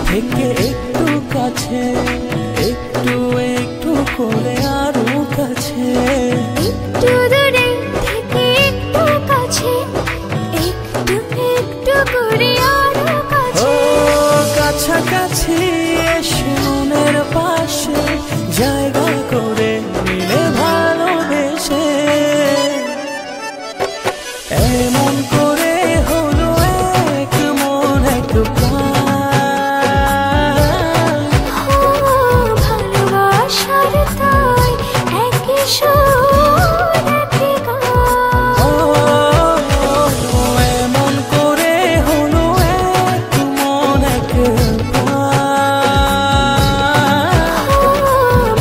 থেকে একটু কাছে, একটু একটু করে আরো কাছে, একটু দূরে থেকে একটু কাছে, একটু একটু করে আরো কাছে। ও কাছাকাছি এসে মনের পাশে জায়গা করে নিলে ভালোবেসে, এমন করে হলো এক মন এক প্রাণ। ভালোবাসার তাই একই সুর একই গান। এমন করে হলো এক মন এক প্রাণ।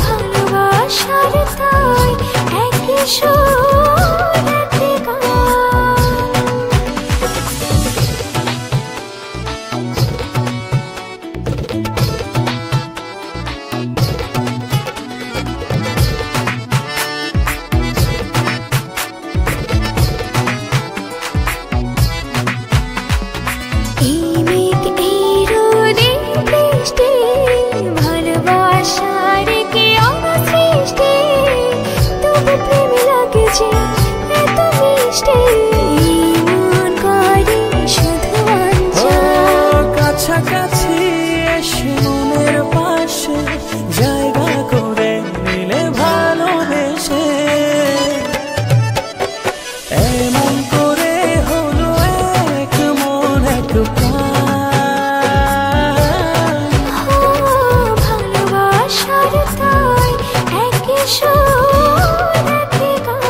ভালোবাসার তাই একই সুর একই গান। এই মেঘ এই রোদে বৃষ্টি, ভালোবাসার কি অসৃষ্টি, তবু প্রেম লাগে যে এত মিষ্টি, মন করে শুধু অঞ্চল। কাছাকাছি এসে মনের পাশে জায়গা করে নিলে ভালোবেসে, এমন করে হলো এক মন এক প্রাণ। ভালোবাসার তাই একই সুর একই গান।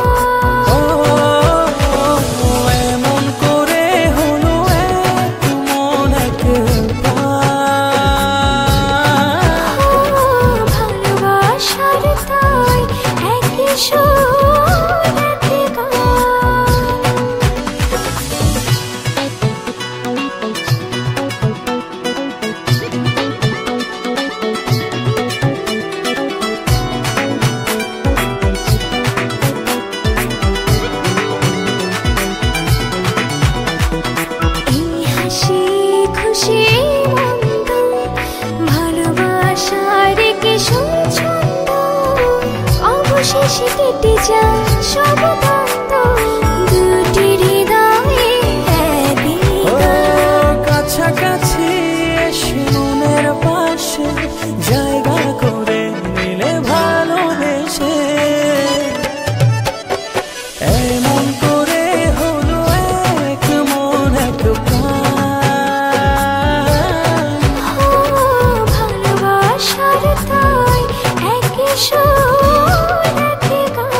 এমন করে হলো এক মন এক প্রাণ। ভালোবাসার তাই একই সুর একই গান। এই হাসি খুশি মন্দ, ভালোবাসার কি সুছন্দ, অবশেষে কেটে যায় সব দ্বন্দ্ব, দুটি হৃদয়ে একই গান। কাছাকাছি এসে মনের পাশে জায়গা করে নিলে ভালোবেসে, এমন করে হলো এক মন এক প্রাণ। ভালোবাসার তাই একই সুর একই গান।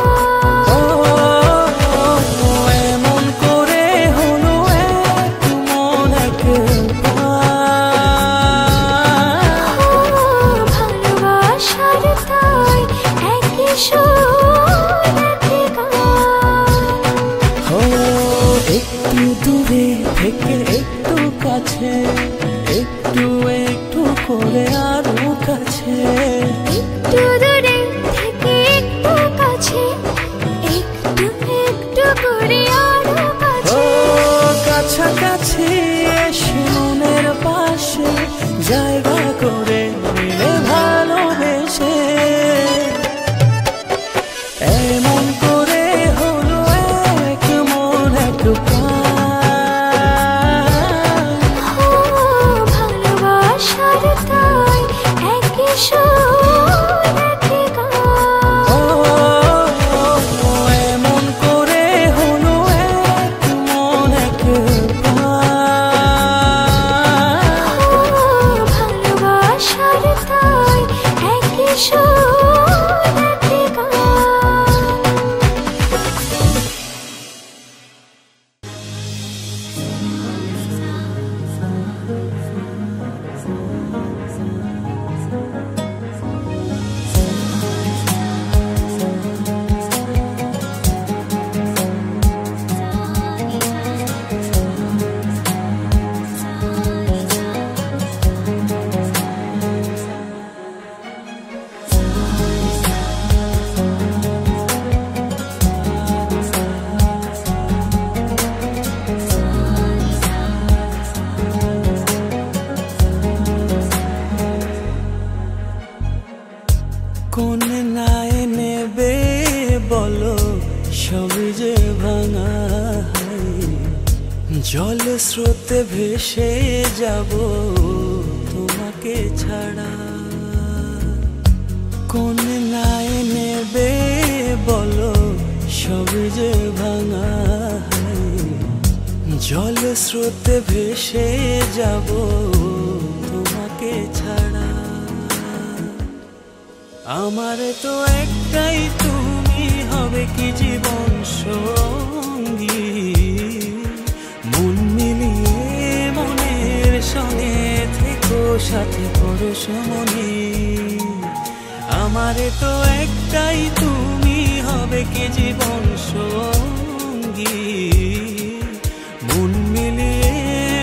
এমন করে হলো এক মন এক প্রাণ। ভালোবাসার তাই একই সুর একই গান। একটু দূরে থেকে একটু কাছে, একটু একটু করে আরো কাছে, একটু দূরে থেকে একটু কাছে, একটু একটু করে আরো কাছে। কাছাকাছি এসে মনের পাশে জায়গা করে নিলে ভালোবেসে, এমন করে হলো এক মন এক প্রাণ। ভালোবাসার তাই একই সুর একই গান। এমন করে হলো এক মন এক প্রাণ। ভালোবাসার তাই একই সুর একই গান। জল স্রোতে ভেসে যাব তোমাকে ছাড়া। কোন নাই নেবে বলো সবই যে ভাঙা। জল স্রোতে ভেসে যাব তোমাকে ছাড়া। আমার তো একটাই তুমি হবে কি জীবন সঙ্গী। মন মিলিয়ে মনের সঙ্গে থেকো সাথে পরশমণি। আমার তো একটাই তুমি হবে কি জীবন সঙ্গী। মন মিলিয়ে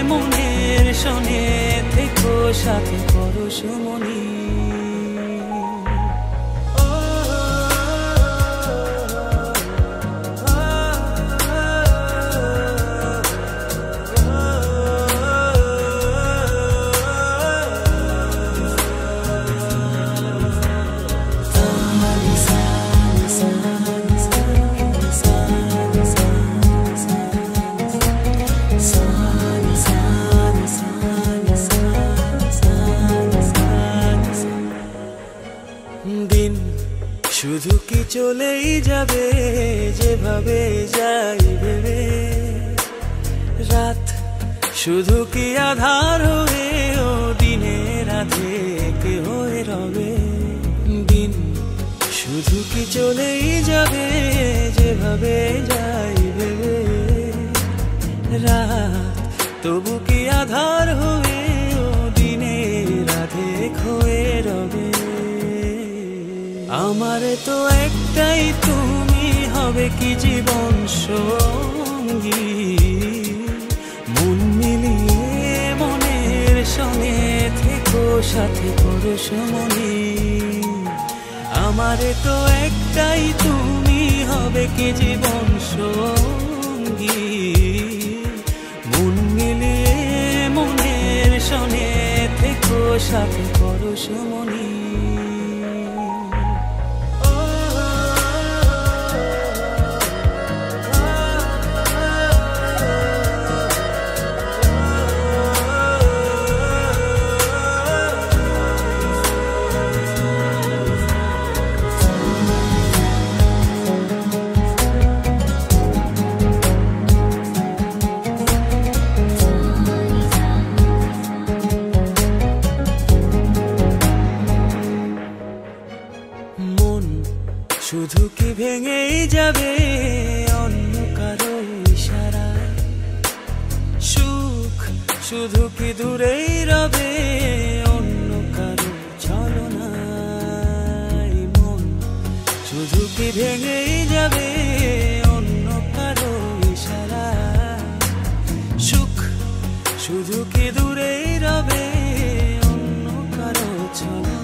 মনের সঙ্গে থেকো সাথে পরশমণি। দিন শুধু কি চলেই যাবে যেভাবে যাই ভেবে। রাত শুধু কি আধার হয়ে ও দিনের রাধে কে হয়ে রবে। দিন শুধু কি চলেই যাবে যেভাবে যাই ভেবে। রাত তবু কি আধার হয়ে ও দিনের রাধে হয়ে রবে। আমার তো একটাই তুমি হবে কি জীবন সঙ্গী। মন মিলিয়ে মনের সঙ্গে থেকো সাথে পরশমণি। আমার তো একটাই তুমি হবে কি জীবন সঙ্গী। মন মিলিয়ে মনের সঙ্গে থেকো সাথে পরশমণি। শুধু কি ভেঙেই যাবে অন্য কারো ইশারায়। সুখ শুধু কি দূরেই রবে অন্য কারো ছলনায়। মন শুধু কি ভেঙেই যাবে অন্য কারো ইশারায়। সুখ শুধু কি দূরেই রবে অন্য কারো ছলনায়।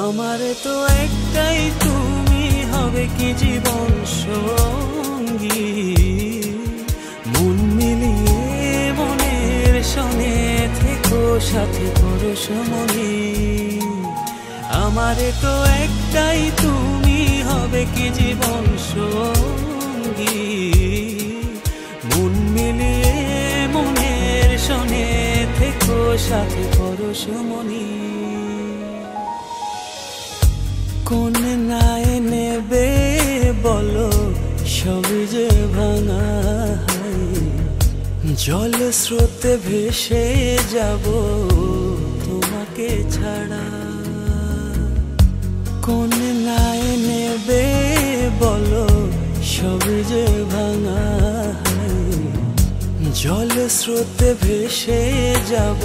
আমার তো একটাই তুমি হবে কি জীবন সঙ্গী। মন মিলিয়ে মনের সঙ্গে থেকো সাথে পরশমণি। আমার তো একটাই তুমি হবে কি জীবন সঙ্গী। মন মিলিয়ে মনের সঙ্গে থেকো সাথে পরশমণি। কোন নাই নেবে বলো সবই যে ভাঙা। জল স্রোতে ভেসে যাব তোমাকে ছাড়া। কোন নাই নেবে বলো সবই যে ভাঙা। জল স্রোতে ভেসে যাব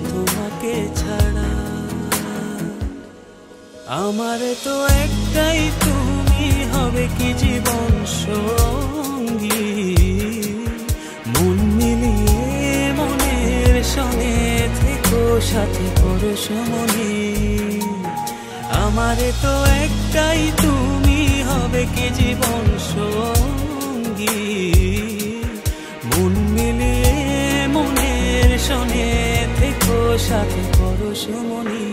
তোমাকে ছাড়া। আমার তো একটাই তুমি হবে কি জীবন সঙ্গী। মন মিলিয়ে মনের সঙ্গে থেকো সাথে পরশমণি। আমার তো একটাই তুমি হবে কি জীবন সঙ্গী। মন মিলিয়ে মনের সঙ্গে থেকো সাথে পরশমণি।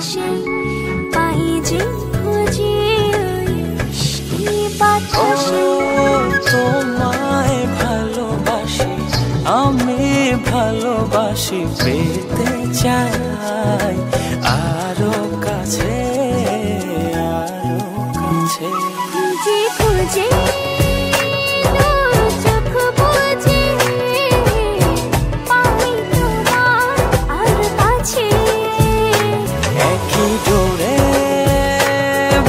আকাশে পাই যে খুঁজে ওই মিষ্টি বাতাসে। তোমায় ভালোবাসি, আমি ভালোবাসি, পেতে চাই আরো কাছে, আরো কাছে। খুঁজে খুঁজে চোখ বুজে পাই তোমার আর কাছে। একই ডোরে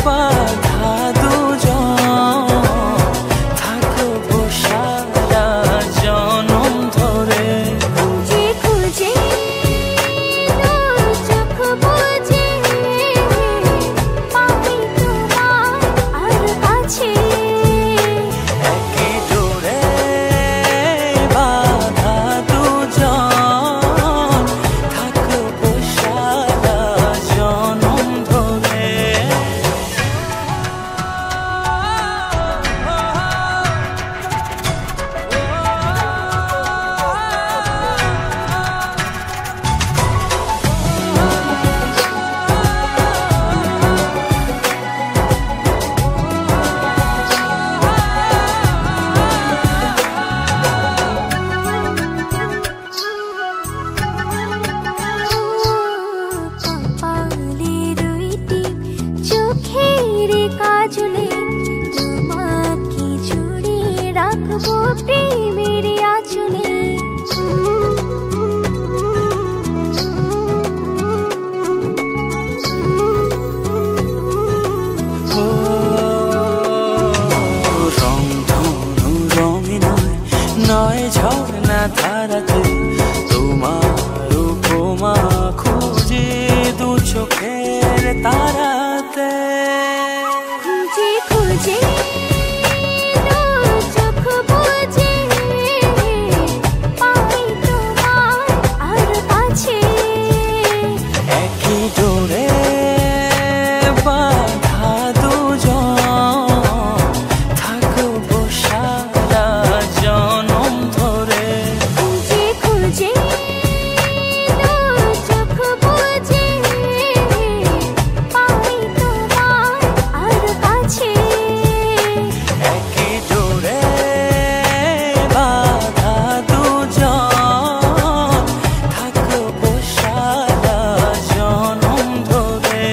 বাঁধা দুজন, থাকবো সারা জনম ধরে। খুঁজে খুঁজে চোখ বুজে পাই তোমার আর কাছে। একই ডোরে বাঁধা দুজন, থাকবো সারা জনম ধরে। কপালে দুইটি চোখের কাজলে তোমাকে জুড়ে রাখবো প্রেমের আঁচলে। রংধনু রঙে নয়, নয় ঝর্ণা ধারাতে, তোমার উপমা খুঁজে দু চোখের তারাতে। খুঁজে খুঁজে চোখ বুজে পাই তোমার আর কাছে। একই ডোরে বাঁধা দুজন, থাকবো সারা জনম ধরে। খুঁজে খুঁজে চোখ বুজে পাই তোমার আর কাছে। একই ডোরে বাঁধা দুজন, থাকবো সারা জনম ধরে।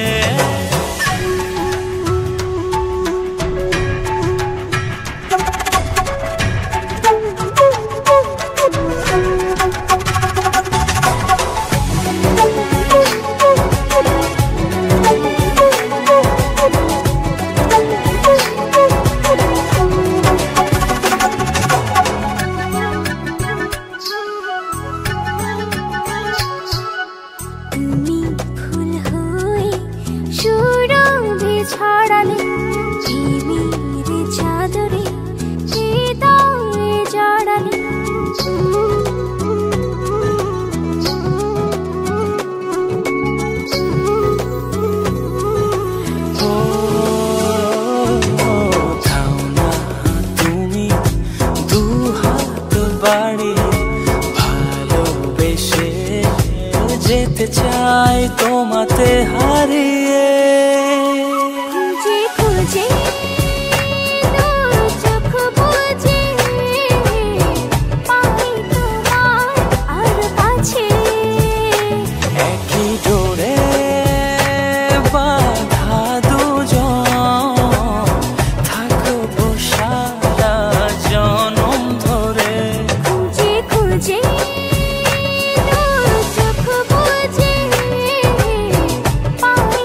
তুমি ফুল হয়ে সুরভি ছড়ালে প্রেমের চাদরে হৃদয়ে জড়ালে। ও থাও না তুমি দু হাত বাড়িয়ে, ভালোবেসে যেতে চাই তোমাতে হারিয়ে। খুঁজে খুঁজে চোখ বুজে পাই তোমার আর কাছে। একই ডোরে বাঁধা দুজন, থাকবো সারা জনম ধরে। খুঁজে খুঁজে চোখ বুজে পাই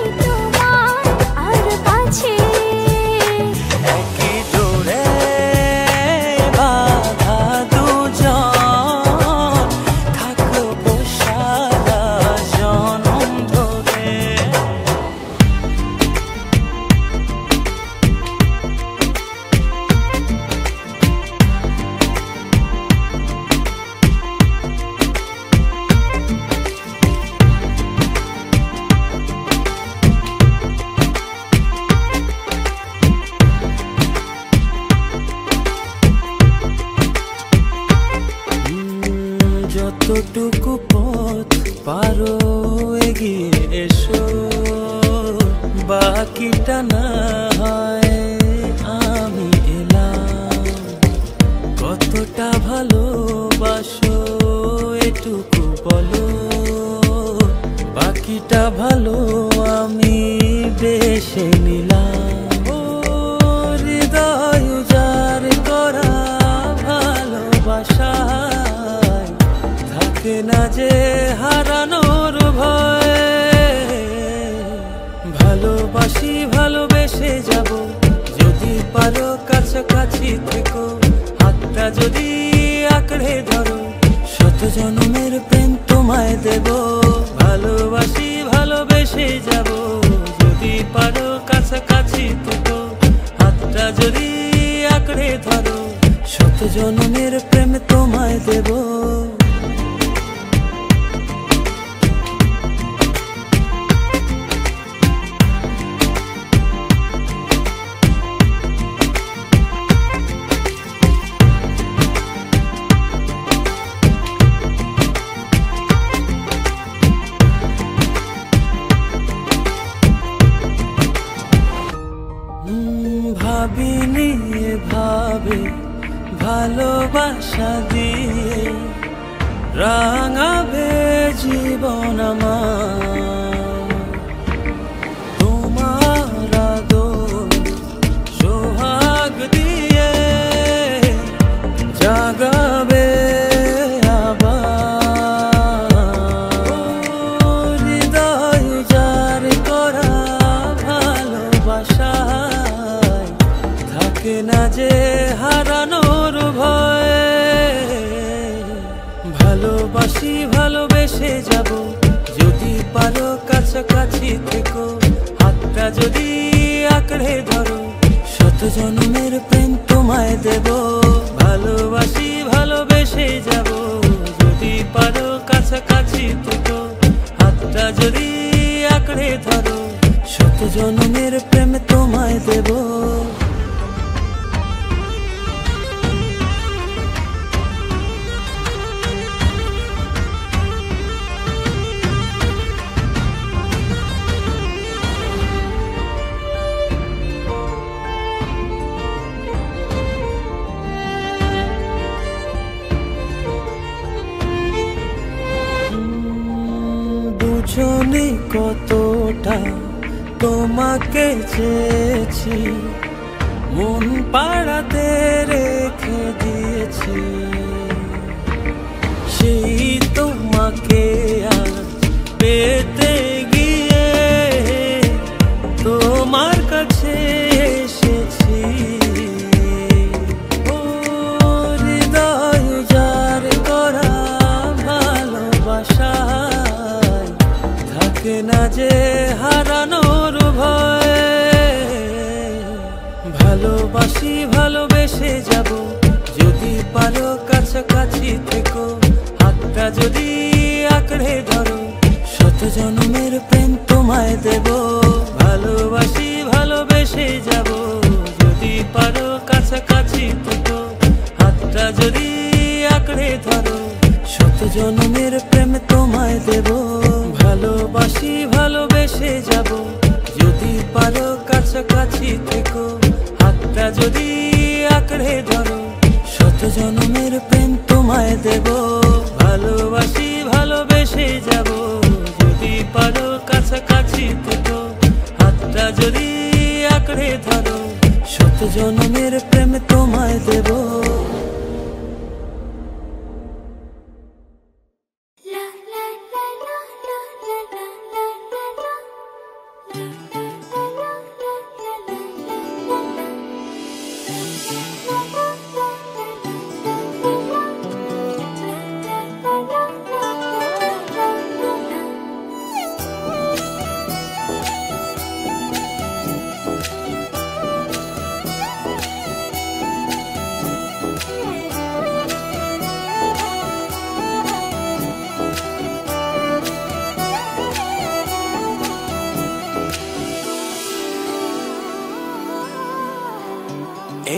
বাকিটা না হয় আমি এলাম। কতটা ভালোবাসো এটুকু বলো, বাকিটা ভালো আমি বেশে নিলাম। ও হৃদয় উজাড় করা ভালোবাসায় থাকে না যে হারানোর ভয়। ভালোবাসি ভালোবেসে যাব, যদি পারো কাছাকাছি থেকো, হাতটা যদি আঁকড়ে ধরো, শত জন্মের প্রেম তোমায় দেব। ভালোবাসি ভালোবেসে যাব, যদি পারো কাছাকাছি থেকো, হাতটা যদি আঁকড়ে ধরো, শত জন্মের প্রেম তোমায় দেব। ভাবিনি ভাবে ভালোবাসা দিয়ে রাঙাবে জীবন আমার। তোমার আদর সোহাগ দিয়ে জাগাবে আবার। হৃদয় উজাড় করা ভালোবাসা থাকে না যে হারানোর ভয়। ভালোবাসি ভালোবেসে যাব, যদি পারো কাছাকাছি থেকো, হাতটা যদি আঁকড়ে ধরো, শত জন্মের প্রেম তোমায় দেব। ভালোবাসি ভালোবেসে যাব, যদি পারো কাছাকাছি থেকো, হাতটা যদি আঁকড়ে ধরো, শত জন্মের প্রেম তোমায় দেব। বুঝনি কতটা তোমাকে চেয়েছি, মন পাড়াতে রেখে দিয়েছি। সেই তোমাকে আজ পেতে গিয়ে তোমার কাছে এসেছি। ও হৃদয় উজাড় করা ভালোবাসা থাকে না যে হারানোর ভয়। ভালোবাসি ভালোবেসে যাব, যদি পারো কাছাকাছি থেকো, হাতটা যদি আঁকড়ে ধরো, শত জন্মের প্রেম তোমায় দেব। ভালোবাসি ভালোবেসে যাব, যদি পারো কাছাকাছি থেকো, হাতটা যদি আঁকড়ে ধরো, শত জন্মের প্রেম তোমায় দেব। ভালোবাসি ভালোবেসে যাব, যদি পারো কাছাকাছি থেকো, হাতটা যদি আঁকড়ে ধরো, শত জন্মের প্রেম তোমায় দেব। ভালোবাসি ভালোবেসে যাব, যদি পারো কাছাকাছি থেকো, হাতটা যদি আঁকড়ে ধরো, শত জন্মের প্রেম তোমায় দেব।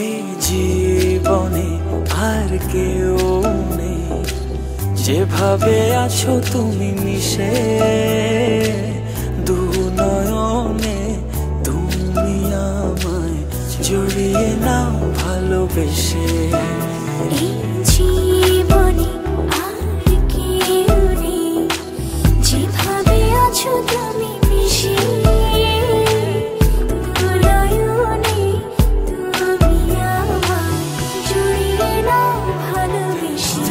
এই জীবনে আর কেউ নেই, যেভাবে আছো তুমি মিশে, দু নয়নে বেশে। এই জীবনে আর কেউ নেই, যেভাবে আছো তুমি মিশে। নয়নে তুমি আমার জড়িয়ে নাও ভালোবেসে।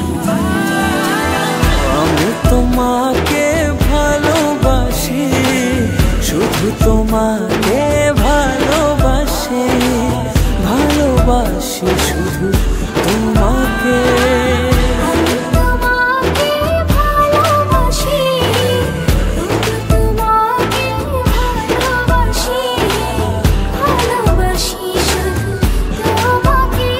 আমি তোমাকে ভালোবাসি, শুধু তোমাকে ভালোবাসি, ভালোবাসি শুধু তোমাকে। আমি তোমাকে ভালোবাসি, শুধু তোমাকে ভালোবাসি, ভালোবাসি শুধু তোমাকে।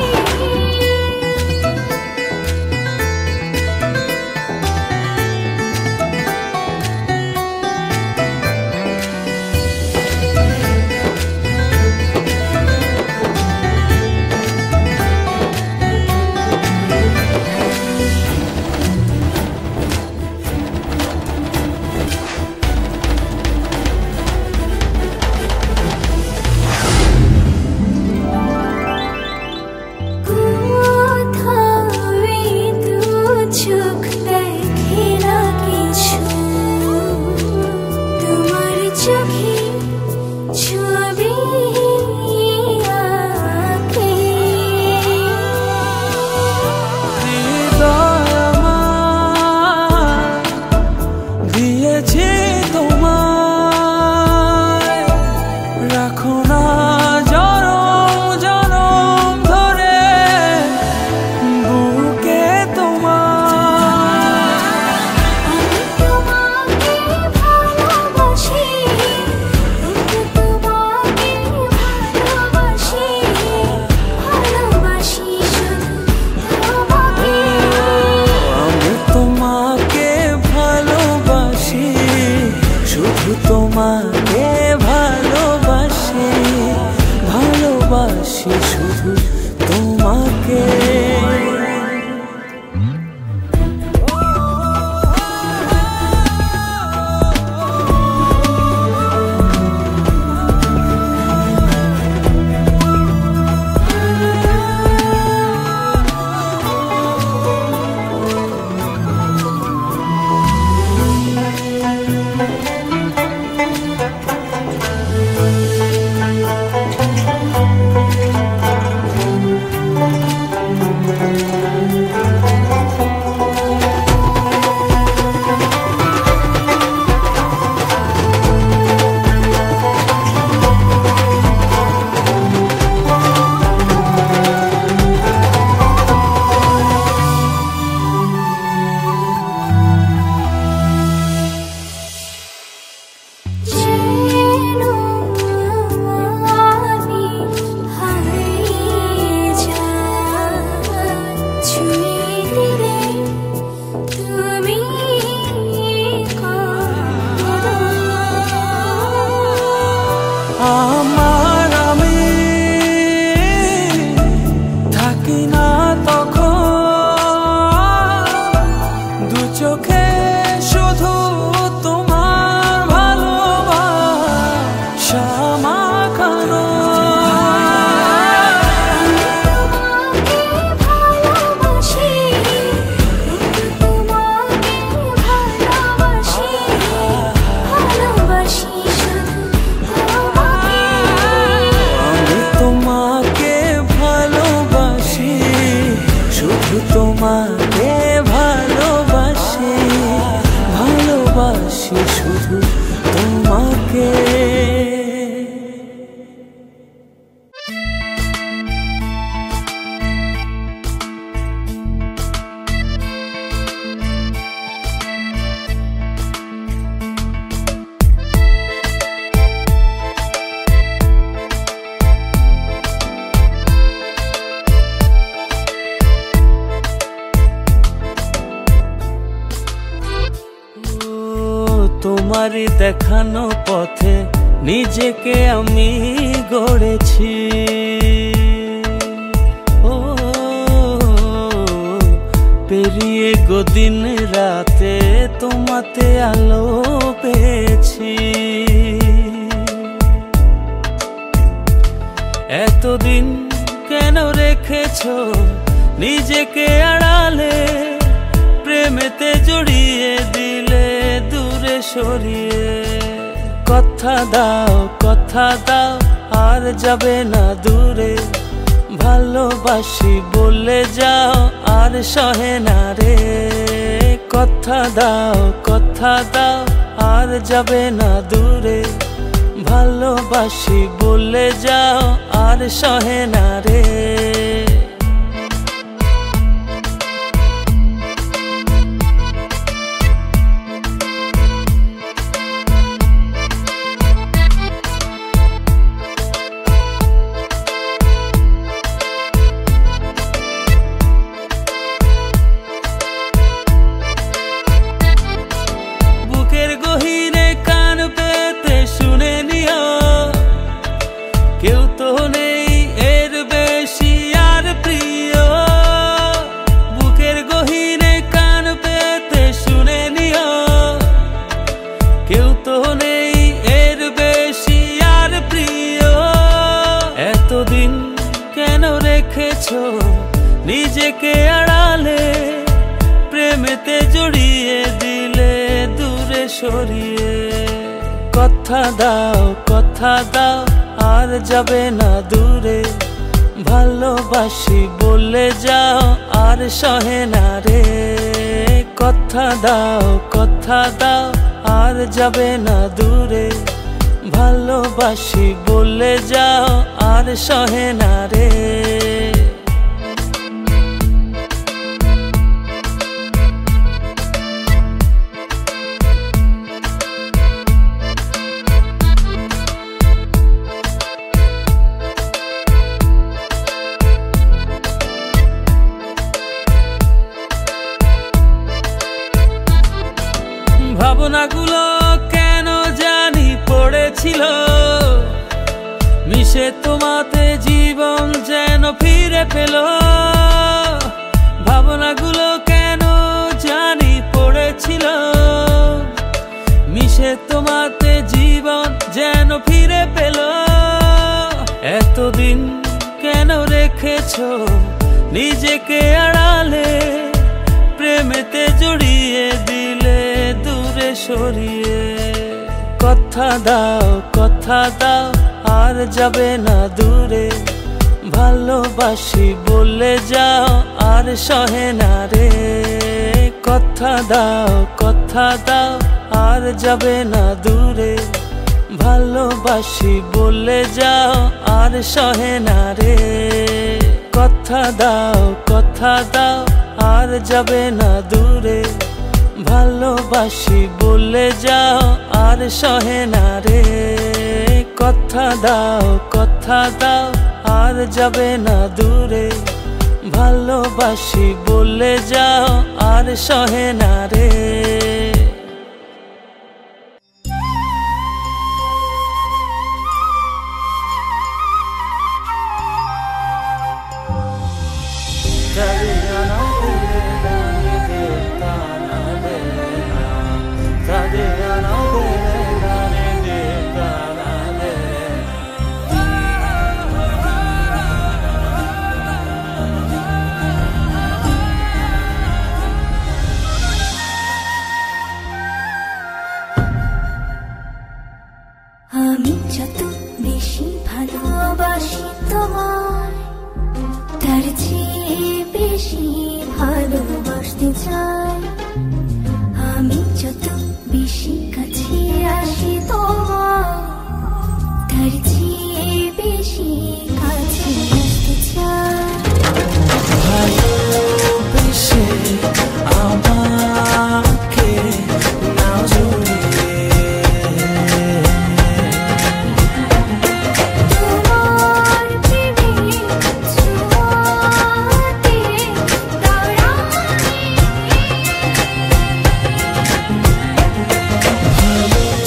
তোমাকে ভালোবাসি, ভালোবাসি শুধু তোমাকে। আমার আমি থাকি না তখন দু চোখে শুধু তোমার ভালোবাসা মাখানো। তোমাকে ভালোবাসি, ভালোবাসি শুধু তোমাকে। তোমারই দেখানো পথে নিজেকে আমি গড়েছি, ও পেরিয়ে গো দিন রাতে তোমাতে আলো পেয়েছি। এতদিন কেন রেখে রেখেছো নিজেকে আড়ালে, প্রেমেতে জড়িয়ে দিলে দূরে সরিয়ে। কথা দাও আর যাবে না দূরে, ভালোবাসি বলে যাও আর সহে না রে। কথা দাও আর যাবে না দূরে, ভালোবাসি বলে যাও আর সহে না রে। বুকের গহীনে কান পেতে শুনে নিও, কেউ তো নেই এর বেশি আর প্রিয়। বুকের গহীনে কান পেতে শুনে নিও, কেউ তো নেই এর বেশি আর প্রিয়। এতদিন কেন রেখেছো নিজেকে আড়ালে, প্রেমেতে জড়িয়ে দিলে দূরে সরিয়ে। কথা দাও আর যাবে না দূরে, ভালোবাসি বলে যাও আর সহে না রে। কথা দাও আর যাবে না দূরে, ভালোবাসি বলে যাও আর সহে না রে। ভাবনাগুলো কেন জানি পড়েছিল, মিশে তোমাতে জীবন যেন ফিরে পেল। ভাবনাগুলো কেন জানি পড়েছিল, মিশে তোমাতে জীবন যেন ফিরে পেল। এতদিন কেন রেখেছো নিজেকে আড়ালে, প্রেমেতে জড়িয়ে দিলে দূরে সরিয়ে। কথা দাও আর যাবে না দূরে, ভালোবাসি বলে যাও আর সহে না রে। কথা দাও আর যাবে না দূরে, ভালোবাসি বলে যাও আর সহে না রে। কথা দাও আর যাবে না দূরে, ভালোবাসি বলে যাও আর সহে না রে। কথা দাও আর যাবে না দূরে, ভালোবাসি বলে যাও আর সহে না রে। আমি যত বেশি ভালোবাসি তোমায়, তার চেয়ে বেশি ভালোবাসতে চাই। আমি যত বেশি কাছে আসি তোমায়, তার চেয়ে বেশি কাছে আসতে চাই। ভালোবেসে আমাকে নাও জড়িয়ে, তোমার প্রেমে ছোঁয়াতে দাঁড়াই।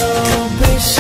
ভালোবেসে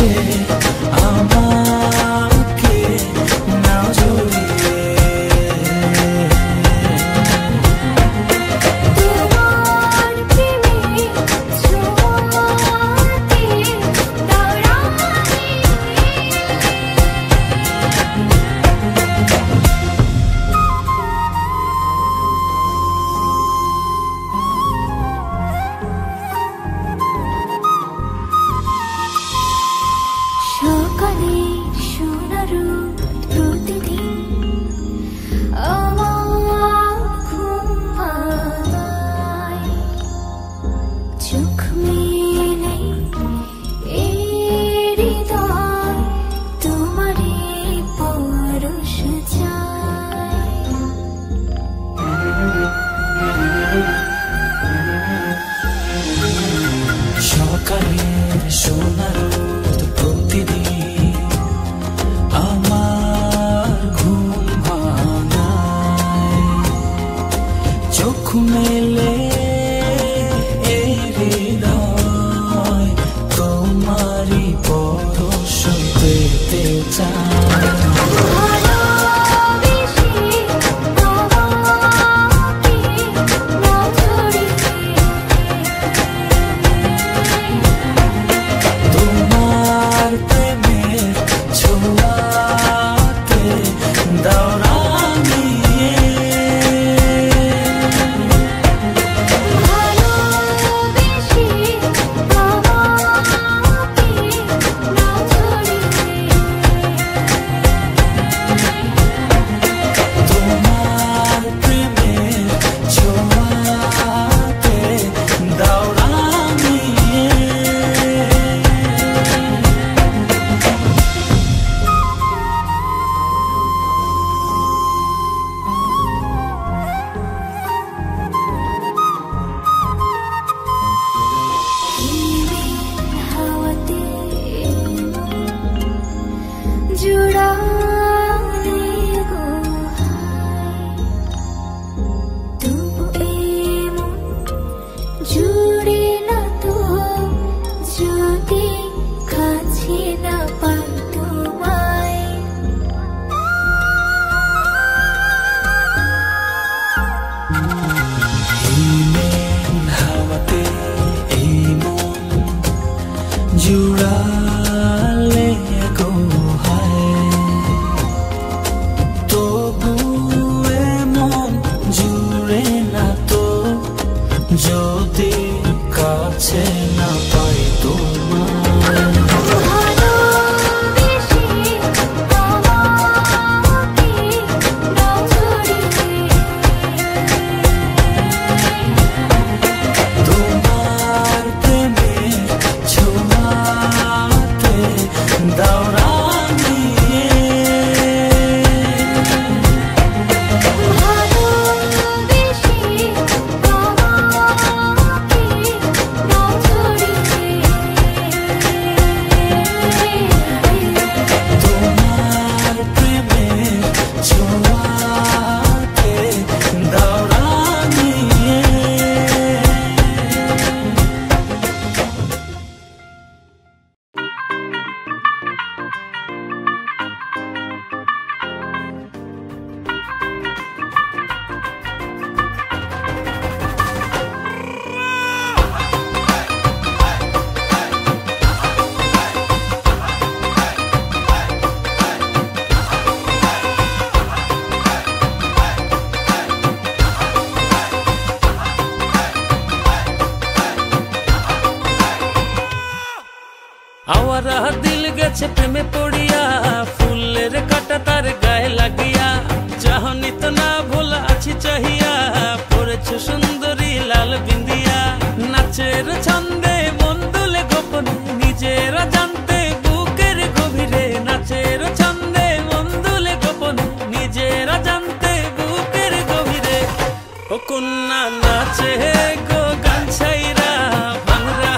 आवारा दिल गेছে প্রেমে পড়িয়া ফুলের কাটা তার গায়ে লাগিয়া চাহনি তো না ভোলা আছি চাহিয়া পড়েছো সুন্দরী লাল বিন্দিয়া নাচের ছন্দে মন দুলে গোপনে নিজেরা জানতে বুকের গভীরে নাচের ছন্দে মন দুলে গোপনে নিজেরা জানতে বুকের গভীরে ও কন্যা নাচে গো গান ছাইরা ভাঙরা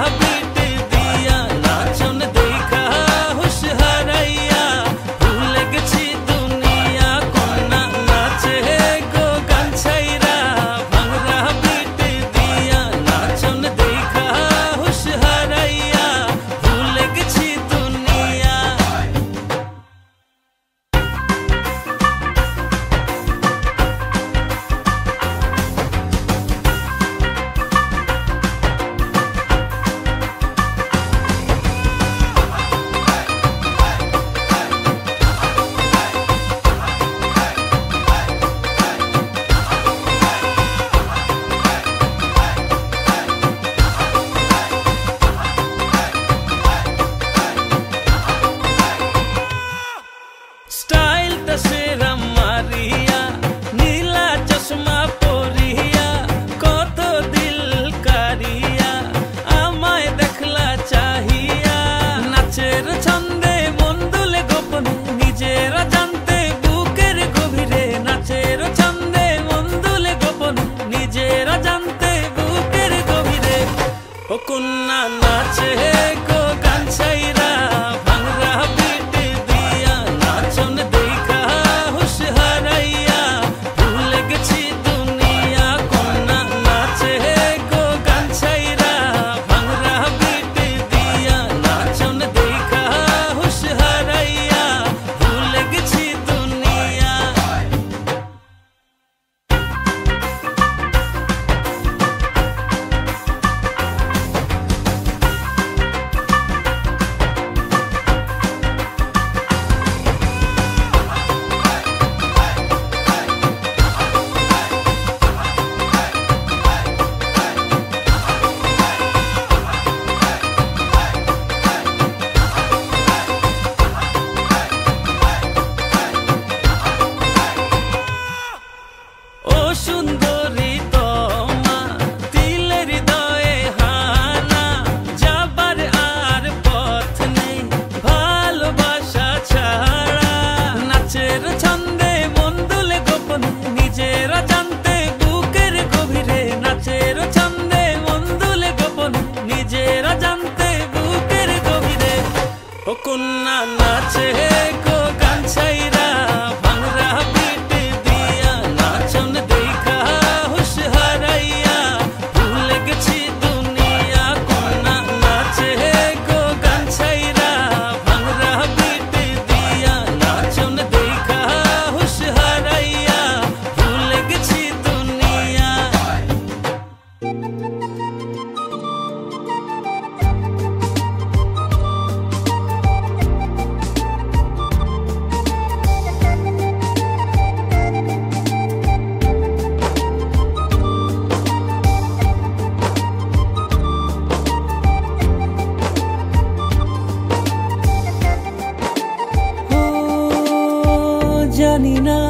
জানি না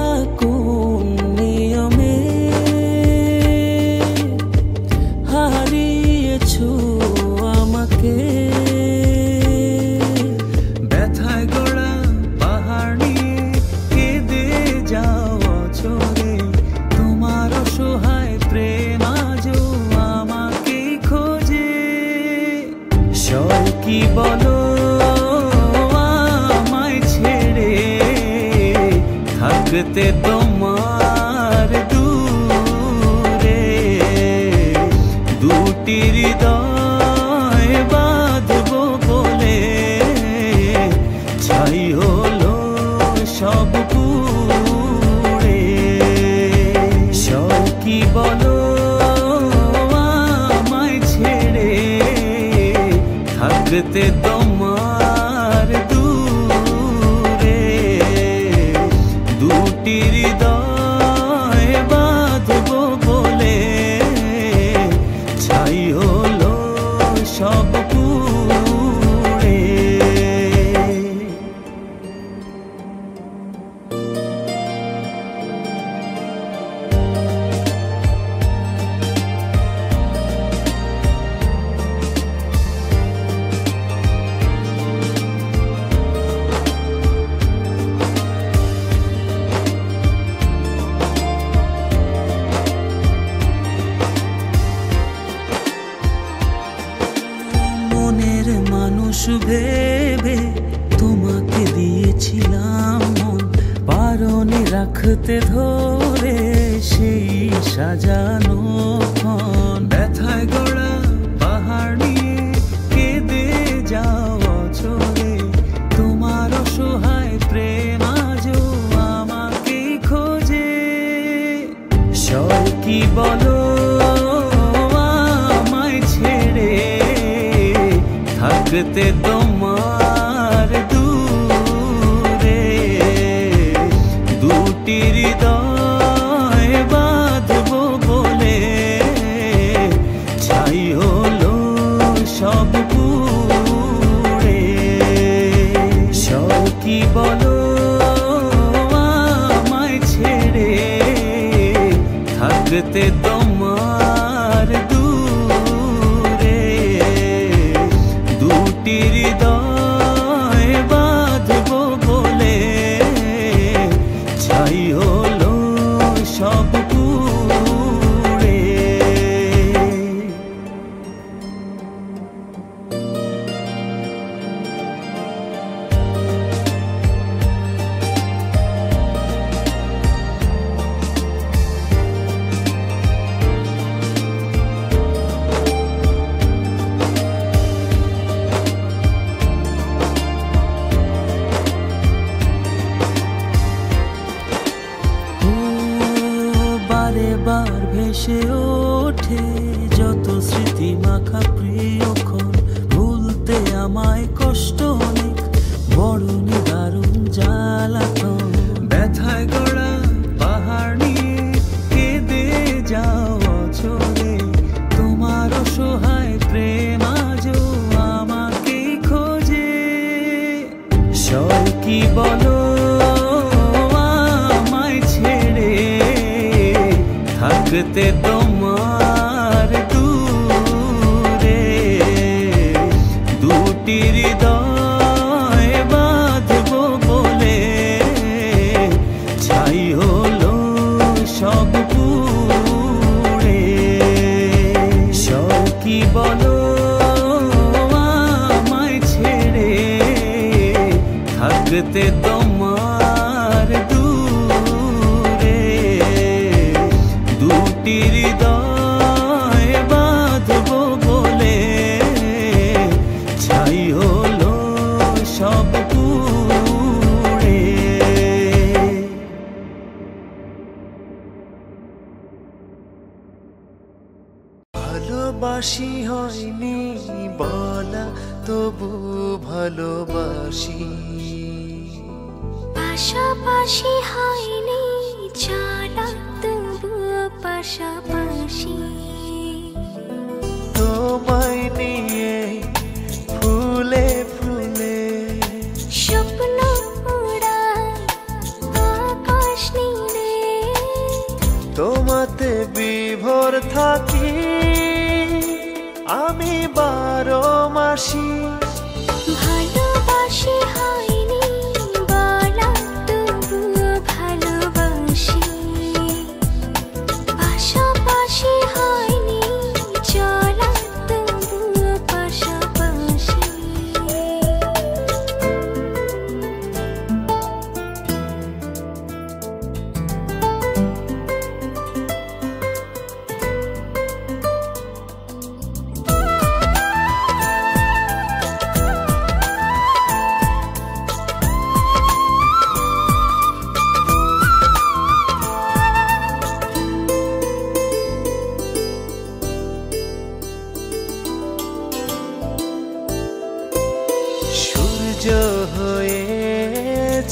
কোন নিয়মে হারিয়েছো আমাকে। ব্যথায় গড়া পাহাড় নিয়ে কেঁদে যাও অচরে, তোমার অসহায় প্রেম আজও আমাকে খোঁজে। সয় কি বলো আমায় ছেড়ে থাকতে তোমার দূরে, দুটি হৃদয় বাঁধবো বলে ছাই হলো সব পুড়ে। সয় কি বলো আমায় ছেড়ে থাকতে তোমার দূরে, দুটি হৃদয় বাঁধবো বলে ছাই হলো সব পুড়ে। মনের মানুষ ভেবে তোমাকে দিয়েছিলাম মন, বারণে রাখতে ধরে সেই সাজানো ক্ষণ। ব্যথায় গড়া পাহাড় নিয়ে কেঁদে যাও অচরে, তোমার অসহায় প্রেম আজও আমাকে খোঁজে। সয় কি বলো আমায় ছেড়ে থাকতে তোমার দূরে, দুটি হৃদয় বাঁধবো বলে ছাই হলো সব পুড়ে। সয় কি বলো আমায় ছেড়ে থাকতে তোমার দূরে, দুটি হৃদয় বাঁধবো বলে ছাই হলো সব পুড়ে। বারে বার ভেসে ওঠে যত স্মৃতি মাখা প্রিয়ক্ষণ, ভুলতে আমায় কষ্ট অনেক, বড় নিদারুণ জ্বালাতন। ব্যথায় গড়া পাহাড় নিয়ে কেঁদে যাও অচরে, তোমার অসহায় প্রেম আজও আমাকে খোঁজে। সয় কি বলো আমায় ছেড়ে থাকতে তোমার দূরে, দুটি হৃদয় বাঁধবো বলে ছাই হলো সব পুড়ে। সয় কি বলো আমায় ছেড়ে থাকতে তোমার দূরে, দুটি হৃদয় বাঁধবো বলে ছাই হলো সব পুড়ে। ভালোবাসি হয়নি বলা, তবু ভালোবাসি। পাশাপাশি হয়নি চলা, তবু পাশাপাশি। তোমায় নিয়ে ফুলে ফুলে স্বপ্ন উড়ায় তোমাতে বিভোর থাকি আমি 12 মাসি। ভালোবাসি হয়নি বলা তবুও ভালোবাসি, পাশাপাশি হয়নি চলা তবুও পাশাপাশি। সূর্য হয়ে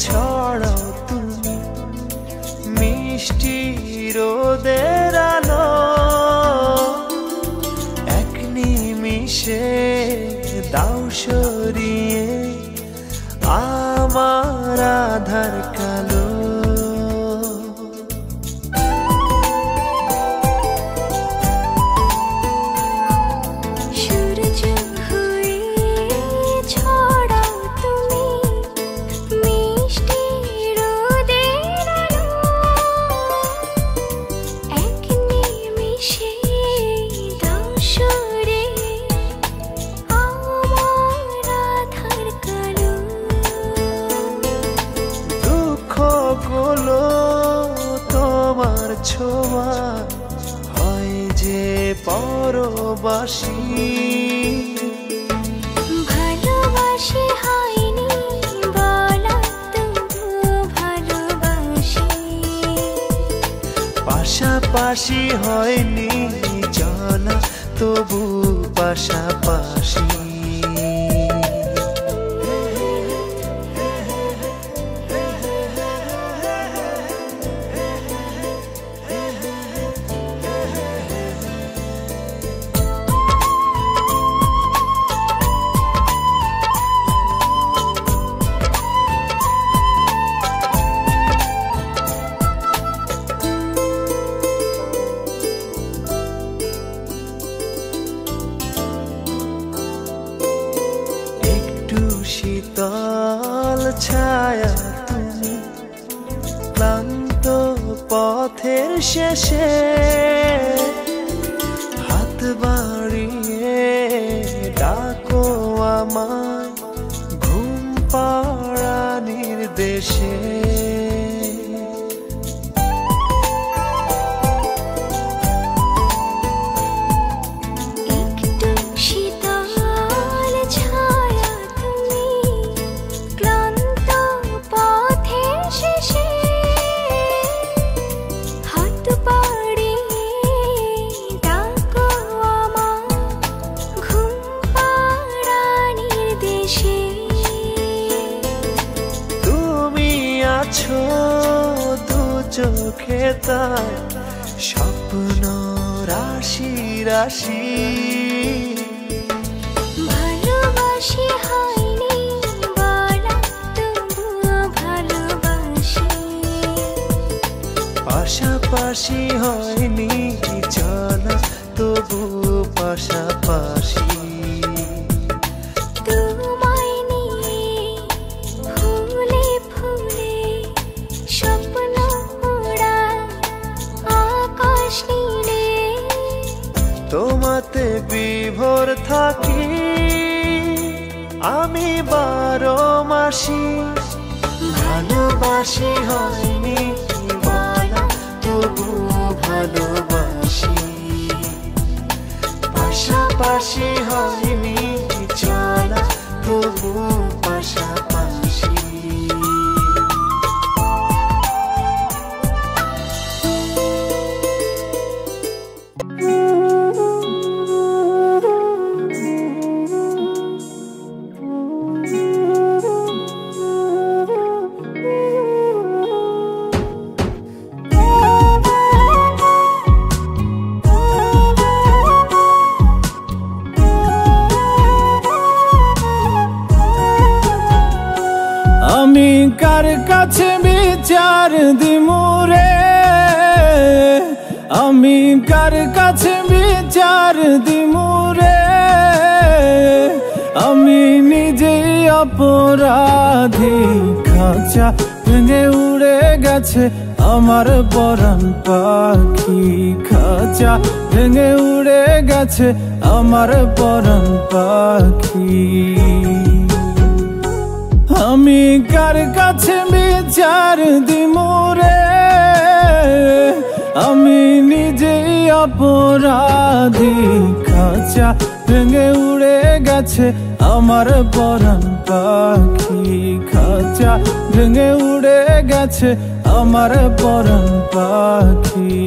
ছড়াও তুমি মিষ্টি রোদের আলো, এক নিমিষে দাও সরিয়ে আমার আধার কালো। তোমার ছোঁয়া হয় যে পরবাসী, ভালোবাসি হয়নি বলা তবুও ভালোবাসি, পাশাপাশি হয়নি চলা তবু পাশাপাশি। শীতল ছায়া তুমি ক্লান্ত পথের শেষে, হাত বাড়িয়ে ডাকো আমায় ঘুম পাড়ানির দেশে। দু চোখে তার স্বপ্ন রাশি রাশি, ভালোবাসি হয়নি বলা তবুও ভালোবাসি, পাশাপাশি হয়নি চলা তবু পাশাপাশি। তোমাতে বিভোর থাকি আমি 12 মাসি, ভালোবাসি হয়নি বলা তবু ভালোবাসি, পাশাপাশি হয়নি চলা তবু পাশাপাশি। কার কাছে বিচার দিমুরে আমি কার কাছে বিচার দিমুরে আমি নিজেই অপরাধী খাঁচা ভেঙে উড়ে গেছে আমার পরাণ পাখি খাঁচা ভেঙে উড়ে গেছে আমার পরাণ পাখি আমি কার কাছে বিচার দিমুরে আমি নিজেই অপরাধী খাঁচা ভেঙে উড়ে গেছে আমার পরাণ পাখি খাঁচা ভেঙে উড়ে গেছে আমার পরাণ পাখি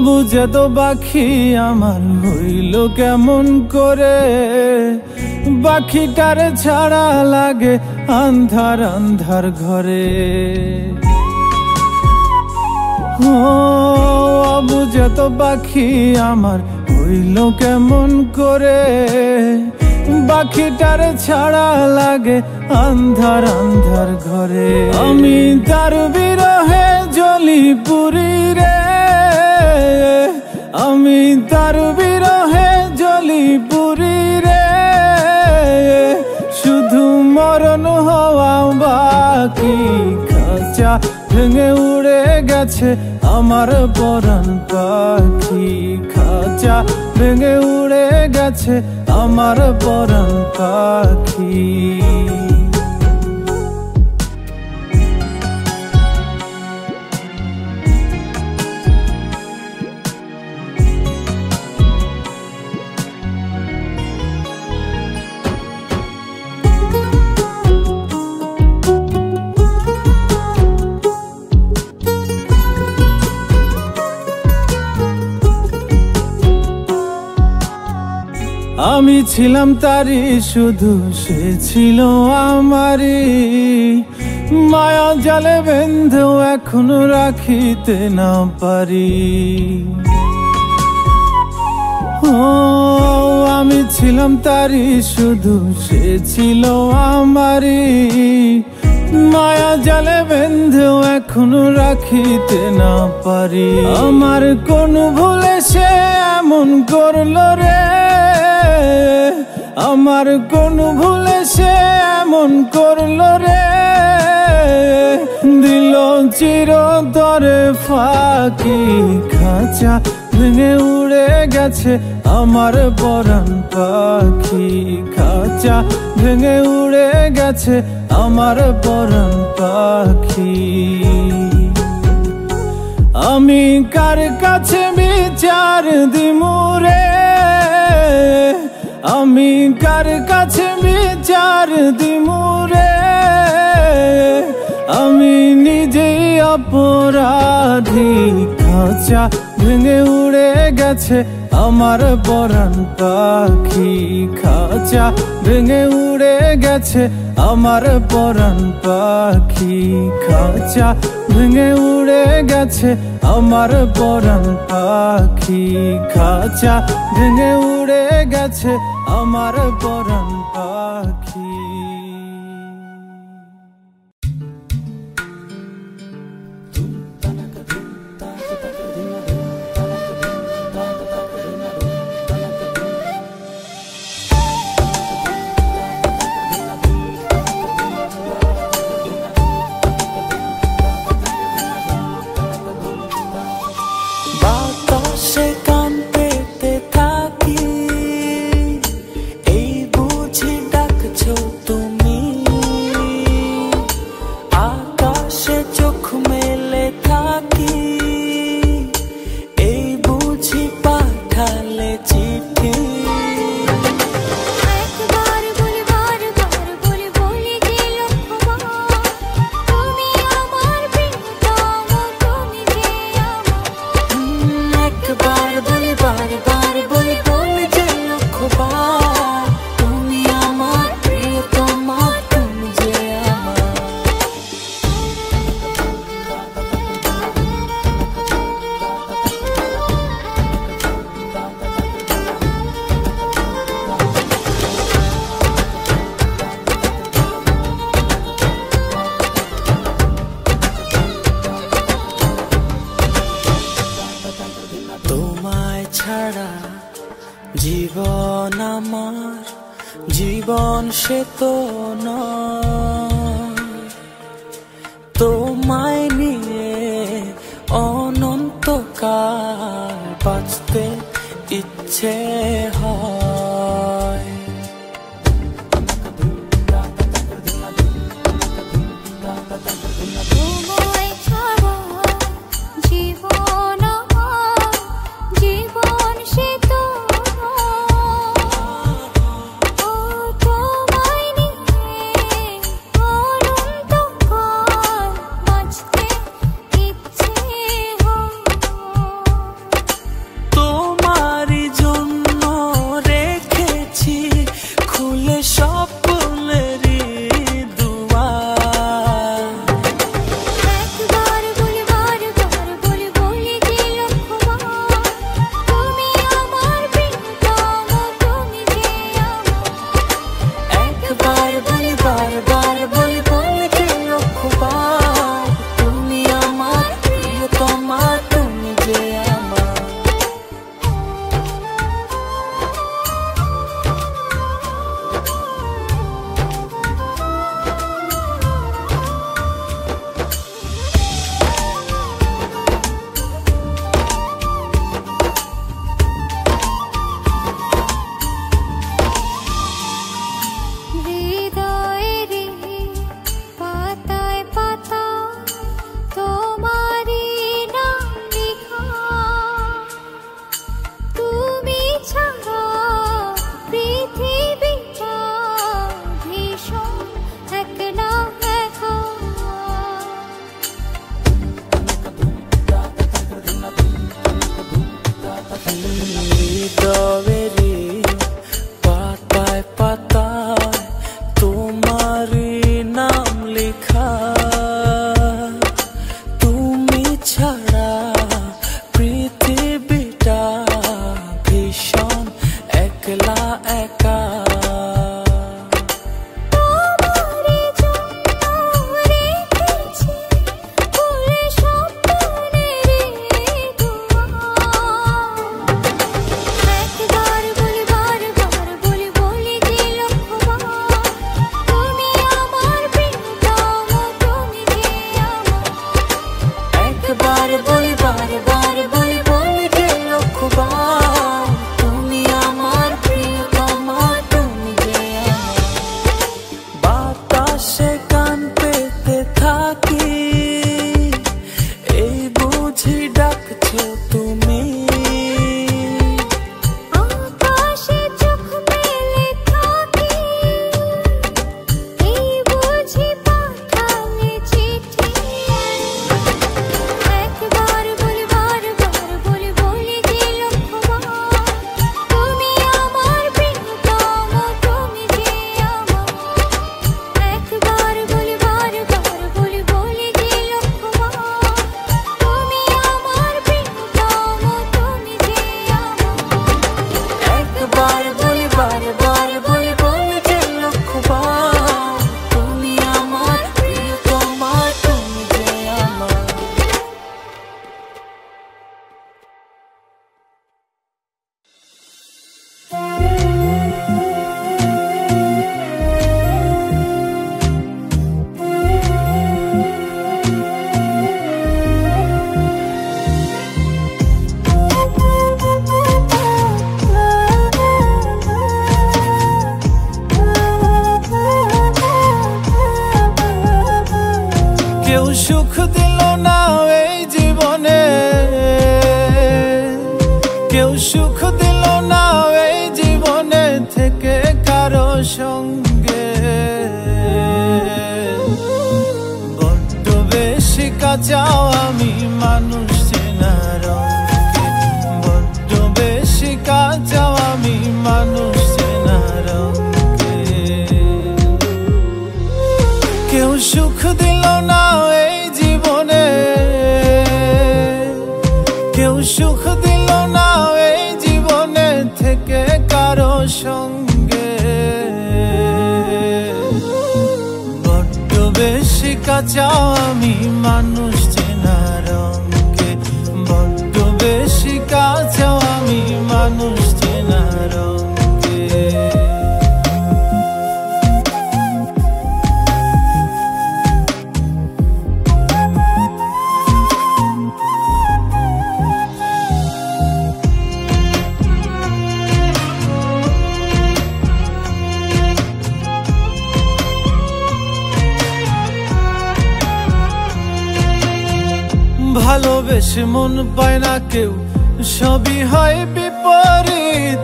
বুঝে তো পাখি আমার হইল কেমন করে পাখিটার ছাড়া লাগে আন্ধার আন্ধার ঘরে ও বুঝে তো পাখি আমার হইল কেমন করে পাখিটার ছাড়া লাগে আন্ধার আন্ধার ঘরে আমি তার বিরহে জ্বলি পুরি রে আমি তার বিরহে জ্বলি পুরি রে শুধু মরণ হওয়া বাকি খাঁচা ভেঙে উড়ে গেছে আমার পরাণ পাখি খাঁচা ভেঙে উড়ে গেছে আমার পরাণ পাখি আমি ছিলাম তারি শুধু সে ছিল আমারই মায়া জালে বেঁধেও এখনো রাখিতে না পারি ও আমি ছিলাম তারি শুধু সে ছিল আমারই মায়া জালে বেঁধেও এখনো রাখিতে না পারি আমার কোন ভুলে সে এমন করলো রে আমার কোন ভুলে সে এমন করলো রে দিল চিরতরে ফাঁকি খাঁচা ভেঙে উড়ে গেছে আমার পরাণ পাখি খাঁচা ভেঙে উড়ে গেছে আমার পরাণ পাখি আমি কার কাছে বিচার দিমুরে আমি কার কাছে বিচার দিমুরে আমি নিজেই অপরাধী খাঁচা ভেঙে উড়ে গেছে আমার পরাণ পাখি খাঁচা ভেঙে উড়ে গেছে আমার পরাণ পাখি খাঁচা ভেঙে উড়ে গেছে আমার পরাণ পাখি খাঁচা ভেঙে উড়ে গেছে আমার পরাণ পাখি বাতাসে কান পেতে থাকি এই বুঝি ছাড়া জীবন আমার জীবন সে তো নয়। তোমায় নিয়ে অনন্তকাল বাঁচতে ইচ্ছে হয়। তোমায় ছাড়া জীবন আমার জীবন সে তো ও তোমায় নিয়ে অনন্তকাল বাঁচতে ইচ্ছে হয়। তোমারই জন্য রেখেছি খুলে স্বপ্নেরই দুয়ার। একবার বলি বারবার বলি বলি যে লক্ষবার তুমি আমার প্রিয়তম তুমি যে আমার। একবার বলি বারবার বলি বলি যে লক্ষবার তুমি আমার প্রিয়তমা তুমি যে আমার। হৃদয়েরই পাতায় পাতায় তোমারই নাম লেখা তুমি ছাড়া পৃথিবীটা ভীষণ একলা একা। হৃদয়েরই পাতায় পাতায় তোমারই নাম লেখা তুমি ছাড়া পৃথিবীটা ভীষণ একলা একা। তোমারই জন্য রেখেছি খুলে স্বপ্নেরই দুয়ার। একবার বলি বারবার বলি বলি যে লক্ষবার তুমি আমার প্রিয়তম তুমি যে আমার। একবার বলি বারবার বলি বলি যে লক্ষবার তুমি আমার প্রিয়তমা তুমি যে আমার। বাতাসে গান পেতে থাকি এই বুঝি ডাকছো তুমি। আকাশে চোখ মেলে থাকি এই বুঝি পাঠালে চিঠি। একবার বলি বারবার বলি বলি যে লক্ষবার তুমি আমার প্রিয়তম তুমি যে আমার। একবার বলি বারবার বলি বলি যে লক্ষবার তুমি আমার প্রিয়তম তুমি যে আমার। একবার বলি বারবার বলি বলি যে লক্ষবার তুমি আমার প্রিয়তমা তুমি যে আমার। কেউ সুখ দিল না এই জীবনে, কেউ সুখ দিল না এই জীবনে থেকে কারো সঙ্গে। বড্ড বেশি কাঁচাও আমি মানুষ চেনার অঙ্কে, বড্ড বেশি কাঁচাও আমি মানুষ চেনার অঙ্কে। কেউ সুখ দিল না এই জীবনে, কেউ সুখ দিল না এই জীবনে থেকে কারো সঙ্গে। বড্ড বেশি কাঁচাও আমি মানুষ চেনার অঙ্কে, বড্ড বেশি কাঁচাও আমি বেশি মন পায় না কেউ, সবই হয় বিপরীত।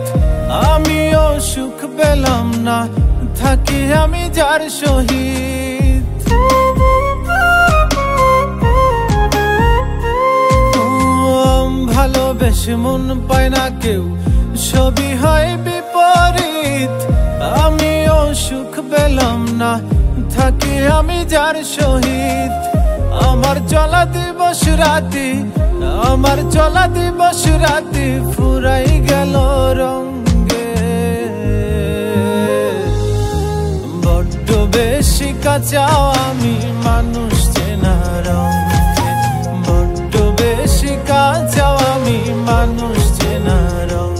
আমিও সুখ পেলাম না, থাকি আমি যার সহিত। ভালোবেসে মন পায় না কেউ, সবই হয় বিপরীত। আমিও সুখ পেলাম না, থাকি আমি যার সহিত। আমার চলা দিবস রাতি, আমার চলা দিবস রাতি ফুরাই গেল রঙে। বড্ড বেশি কাঁচা আমি মানুষ চেনা রঙে, বড্ড বেশি কাঁচা আমি মানুষ চেনা রঙে।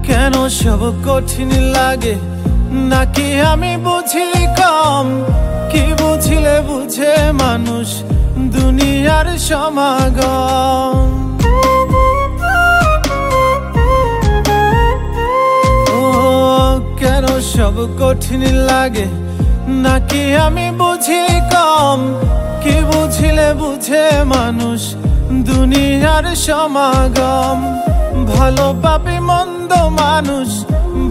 কেন সব কঠিন লাগে, নাকি আমি বুঝি কম? কি বুঝিলে বুঝে মানুষ দুনিয়ার সমাগম। ও কেন সব কঠিন লাগে, নাকি আমি বুঝি কম? কি বুঝিলে বুঝে মানুষ দুনিয়ার সমাগম। ভালো পাপি মন্দ মানুষ,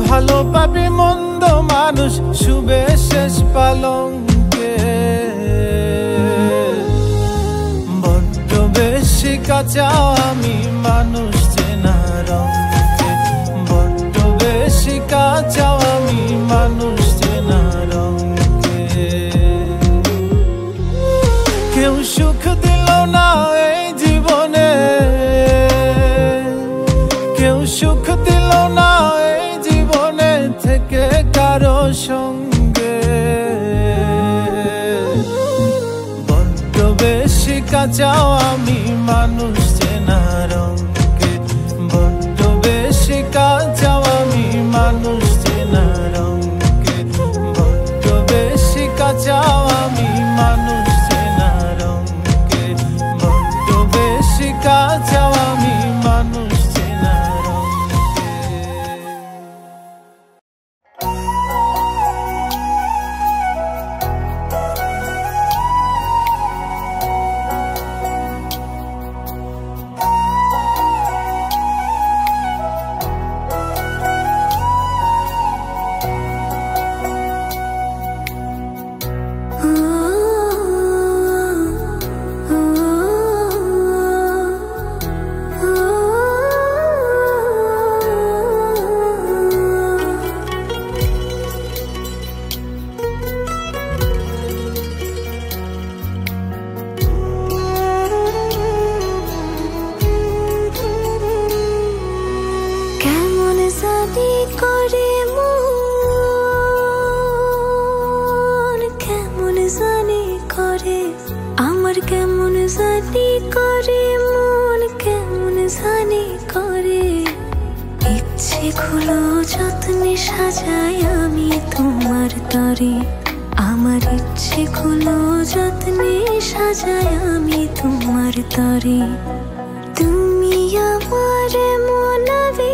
ভালো পাপি মন্দ মানুষ শুবে শেষ পালঙ্কে। বড্ড বেশি কাঁচা আমি মানুষ চেনা রঙে, বড্ড বেশি কাঁচা আমি মানুষ চেনা রঙে। কেউ সুখ দিল না এই জীবনে, কেউ সুখ দিল না এই জীবনে থেকে কারো সঙ্গে। বড্ড বেশি কাঁচা আমি মানুষ চেনা রঙে, বড্ড বেশি কাঁচা আমি মানুষ চেনা রঙে, বড্ড বেশি কাঁচা আমি মানুষ চেনা রঙে, বড্ড বেশি কাঁচা আমি মানুষ চেনা রঙে। কেমন জানি করে মন, কেমন জানি করে ইচ্ছে গুলো যত্নে সাজাই আমি তোমার তরে। আমার ইচ্ছে গুলো যত্নে সাজাই আমি তোমার তরে। তুমি আমার মনাবে,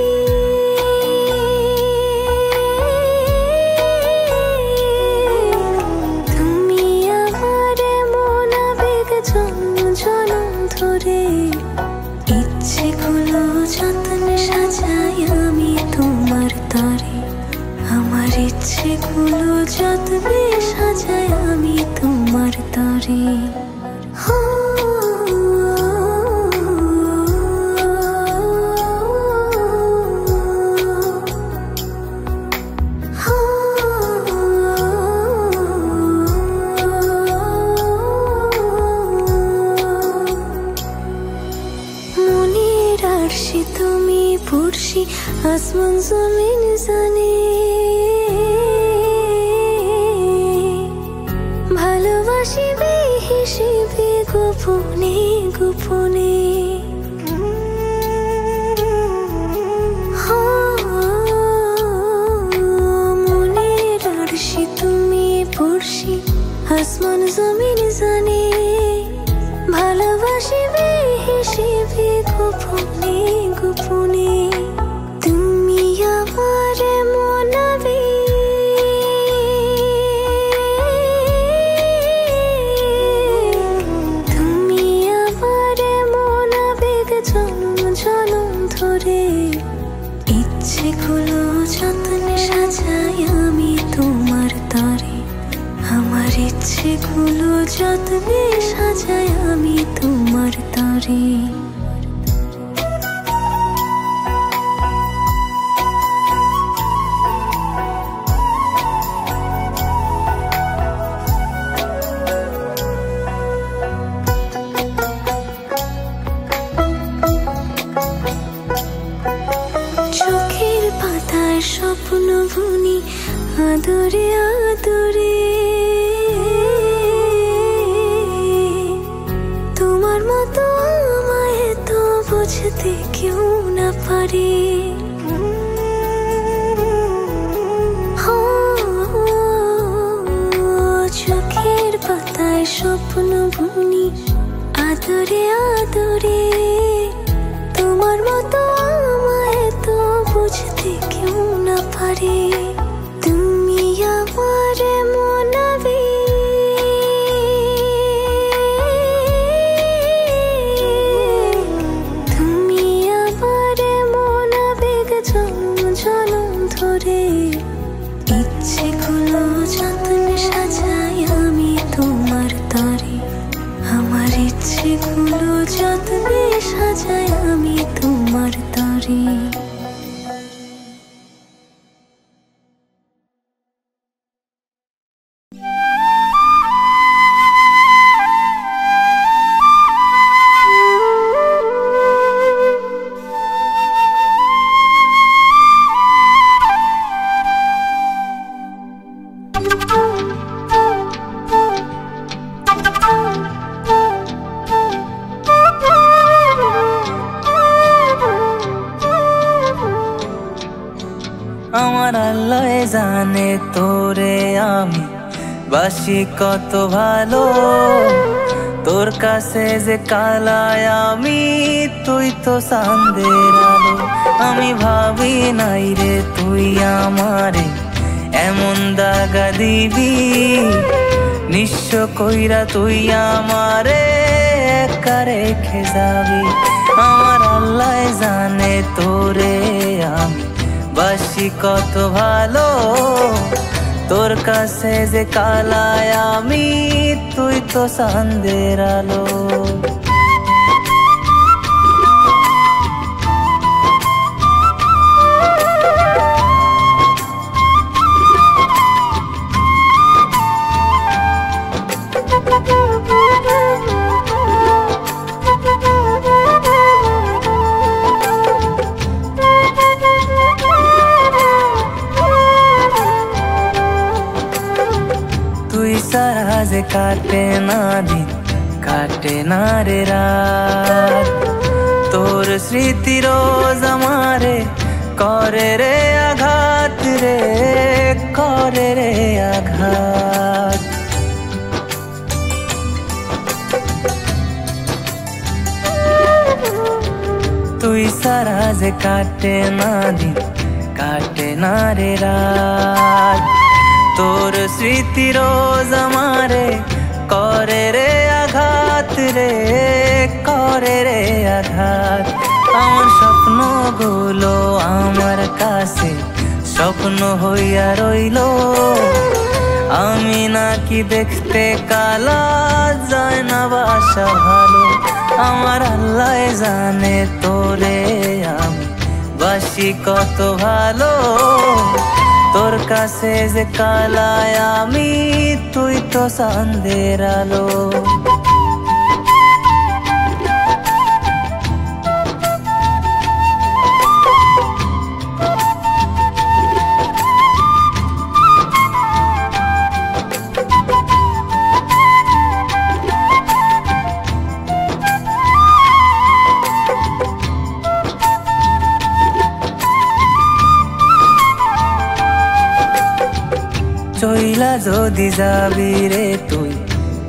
ইচ্ছে গুলো যত্নে সাজাই আমি তোমার তরে। আমার ইচ্ছে গুলো যত্নে সাজাই আমি তোমার তরে। তুমি পড়শি আসমান জমিন জানে, ভালোবাসিবে হিসেবে গোপনে গোপনে। আসমান জমিন জানে ভালোবাসিবে হিসেবে গোপনে গোপনে তুমি আমার মনাবে তুমি আমার মনাবেগ জনম জনম ধরে ইচ্ছেগুলো যত্নে সাজাই আমি তোমার তরে আমার ইচ্ছেগুলো যত্নে সাজাই আমি তোমার তরে চোখের পাতায় স্বপ্ন বুনি আদরে আদরে তোমার মতো আমায় তো বুঝতে কেউ না পারে চোখের পাতায় স্বপ্ন বুনি আদরে আদরে তোমার মতো আমায় তো বুঝতে কেউ না পারে তুমি আমার মনাবে তুমি আমার মনাবেগ জনম জনম ধরে ইচ্ছেগুলো যত্নে সাজাই আমি তোমার তরে আমার ইচ্ছেগুলো যত্নে সাজাই আমি তোমার তরে আমার আল্লাহ জানে তোরে আমি বাসি কত ভালো তোর কাছে যে কালায় আমি তুই তো চাঁদের আলো আমি ভাবি নাই রে তুই আমারে এমন দাগা দিবি নিঃস্ব কইরা তুই আমারে একা রেখে যাবি আমার আল্লাহ জানে তোরে আমি বাসি কত ভালো তোর কাছে যে কালায় আমি তুই তো চাঁদের আলো যে কাটে না দিন কাটে না রে রাত তোর স্মৃতি রোজ আমারে করে রে আঘাত রে করে রে আঘাত তুই সারা যে কাটে না দিন কাটে না রে রাত তোর স্মৃতি রোজ আমারে করে রে আঘাত রে করে রে আঘাত আমার স্বপ্নগুলো আমার কাছে স্বপ্ন হইয়া রইল আমি নাকি দেখতে কালা যায় না বাসা ভালো আমার আল্লাহ জানে তোরে আমি বাসি কত ভালো তোর কাছে যে কালায় আমি তুই তো চাঁদের আলো চইলা যদি যাবি রে তুই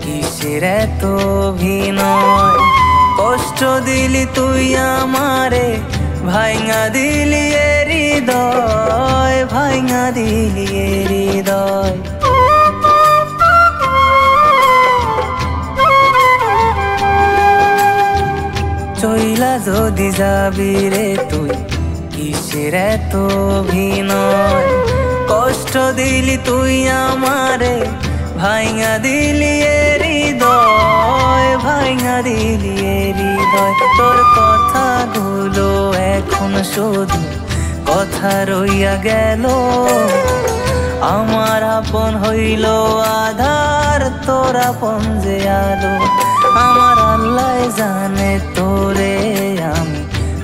কিসের এত অভিনয়, কষ্ট দিলি তুই আমারে, ভাইঙা দিলি এ হৃদয়, ভাইঙা দিলি এ হৃদয়। চইলা যদি যাবি রে তুই কিসের এত অভিনয়, কষ্ট দিলি তুই আমারে, ভাইঙা দিলি এ হৃদয়, ভাইঙা দিলি এ হৃদয়। তোর কথাগুলো এখন শুধু কথা রইয়া গেল, আমার আপন হইল আধার, তোর আপন যে আলো। আমার আল্লাহ জানে তোরে আমি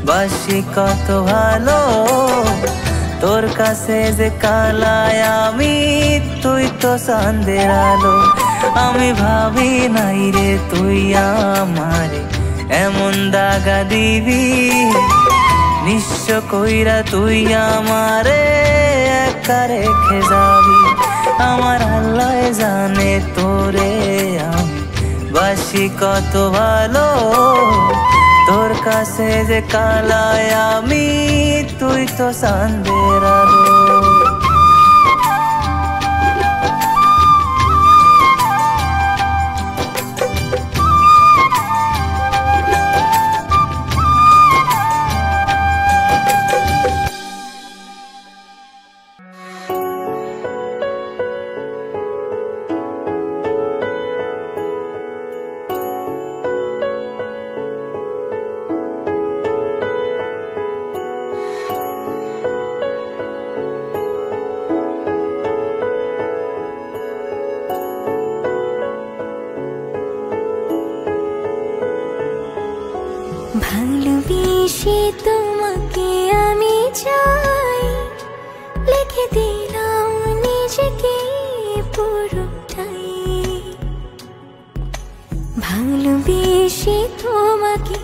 বাসি কত ভালো, তোর কাছে যে কালাই আমি, তুই তো চাঁদের আলো। আমি ভাবি নাই রে তুই আমারে এমন দাগা দিবি, নিঃস্ব কইরা তুই আমারে একা রেখে যাবি। আমার আল্লাহ জানে তোরে আমি বাসি কত ভালো, তোর কাছে যে কালাই আমি, তুই তো চাঁদের আলো। ভালোবেসে তোমাকে আমি চাই, লিখে দিলাম নিজেকে পুরোটাই। ভালোবেসে তোমাকে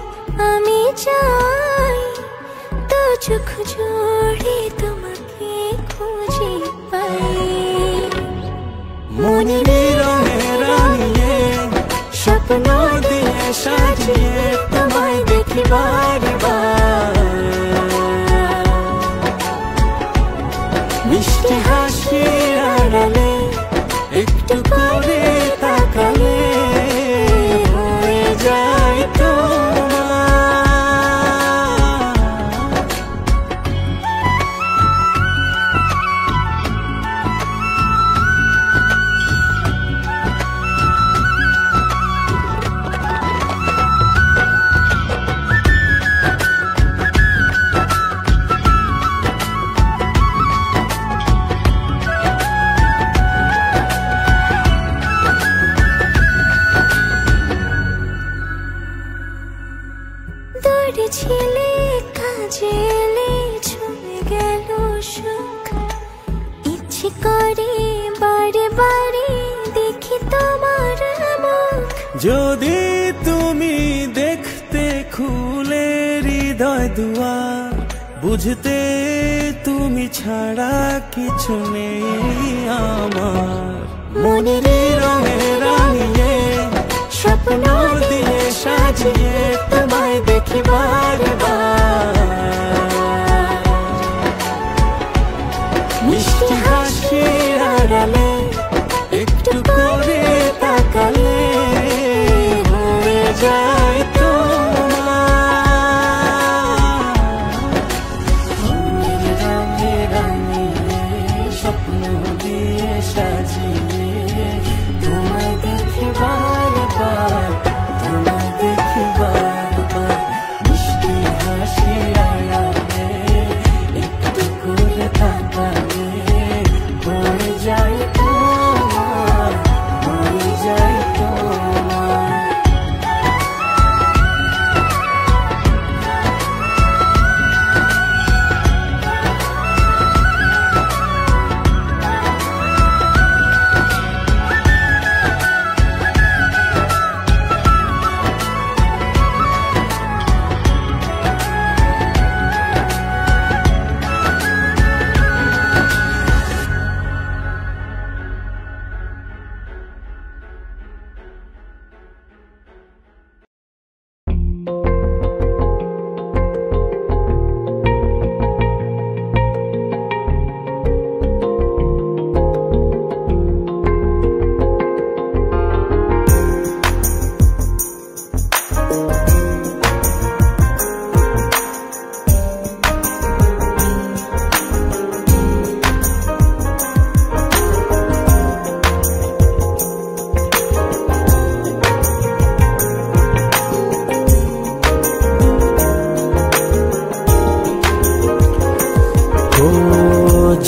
আমি চাই, তো চোখ জোড়ে তোমাকে খুঁজে পাই। মনের রঙে রাঙিয়ে স্বপ্ন দিয়ে সাজিয়ে তোমায় দেখি বারবার, মিষ্টি হাসি আড়ালে একটু করে তাকালে হয়ে যায় তোমার। ছিলে কাজে এলে ছুঁয়ে গেল সুখ, ইচ্ছে করে বারে বারে দেখি তোমার মুখ। যদি তুমি দেখতে খুলে হৃদয় দুয়ার, বুঝতে তুমি ছাড়া কিছু নেই আমার। মনের রঙে রাঙিয়ে স্বপ্ন দিয়ে সাজিয়ে তোমায় দেখি বারবার, মিষ্টি হাসি আড়ালে একটু করে তাকালে হয়ে যায় তোমার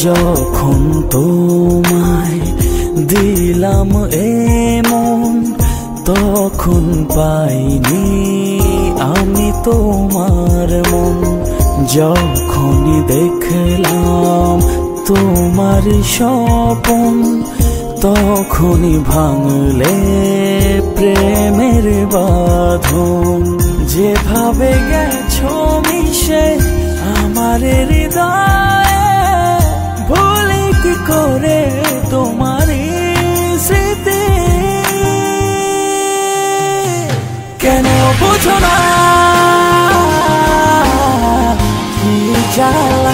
যখন তোমায় দিলাম এমন, তখন পাইনি আমি তোমার মন। যখনই দেখলাম তোমার স্বপন, তখনই ভাঙলে প্রেমের বাঁধন। যেভাবে গেছো মিশে আমার হৃদয়ে, ভুলি কি করে তোমার স্মৃতি। কেন বুঝো না কি জ্বালা,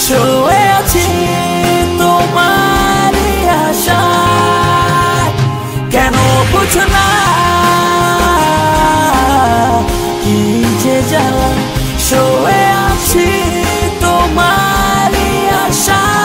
শুয়ে আছি তোমার আশায়। কেন বুঝো না কি যে জ্বালা, শুয়ে আছি তোমার আশায়।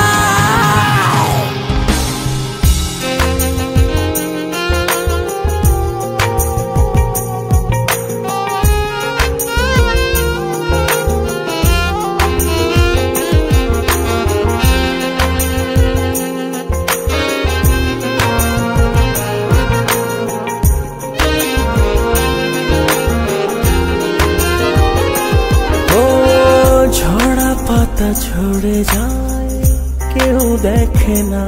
পাতা ঝরে যায় কেউ দেখে না,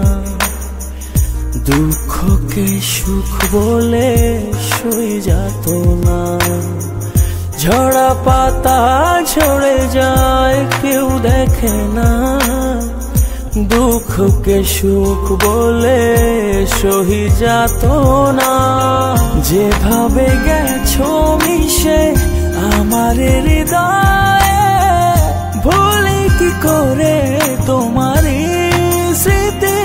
দুঃখকে সুখ বলে সই যেত না। ঝরা পাতা ঝরে যায় কেউ দেখে না, দুঃখকে সুখ বলে সহি যেত না। যেভাবে গেছো মিশে আমার হৃদয়ে, ভুলি কি করে তোমার স্মৃতি।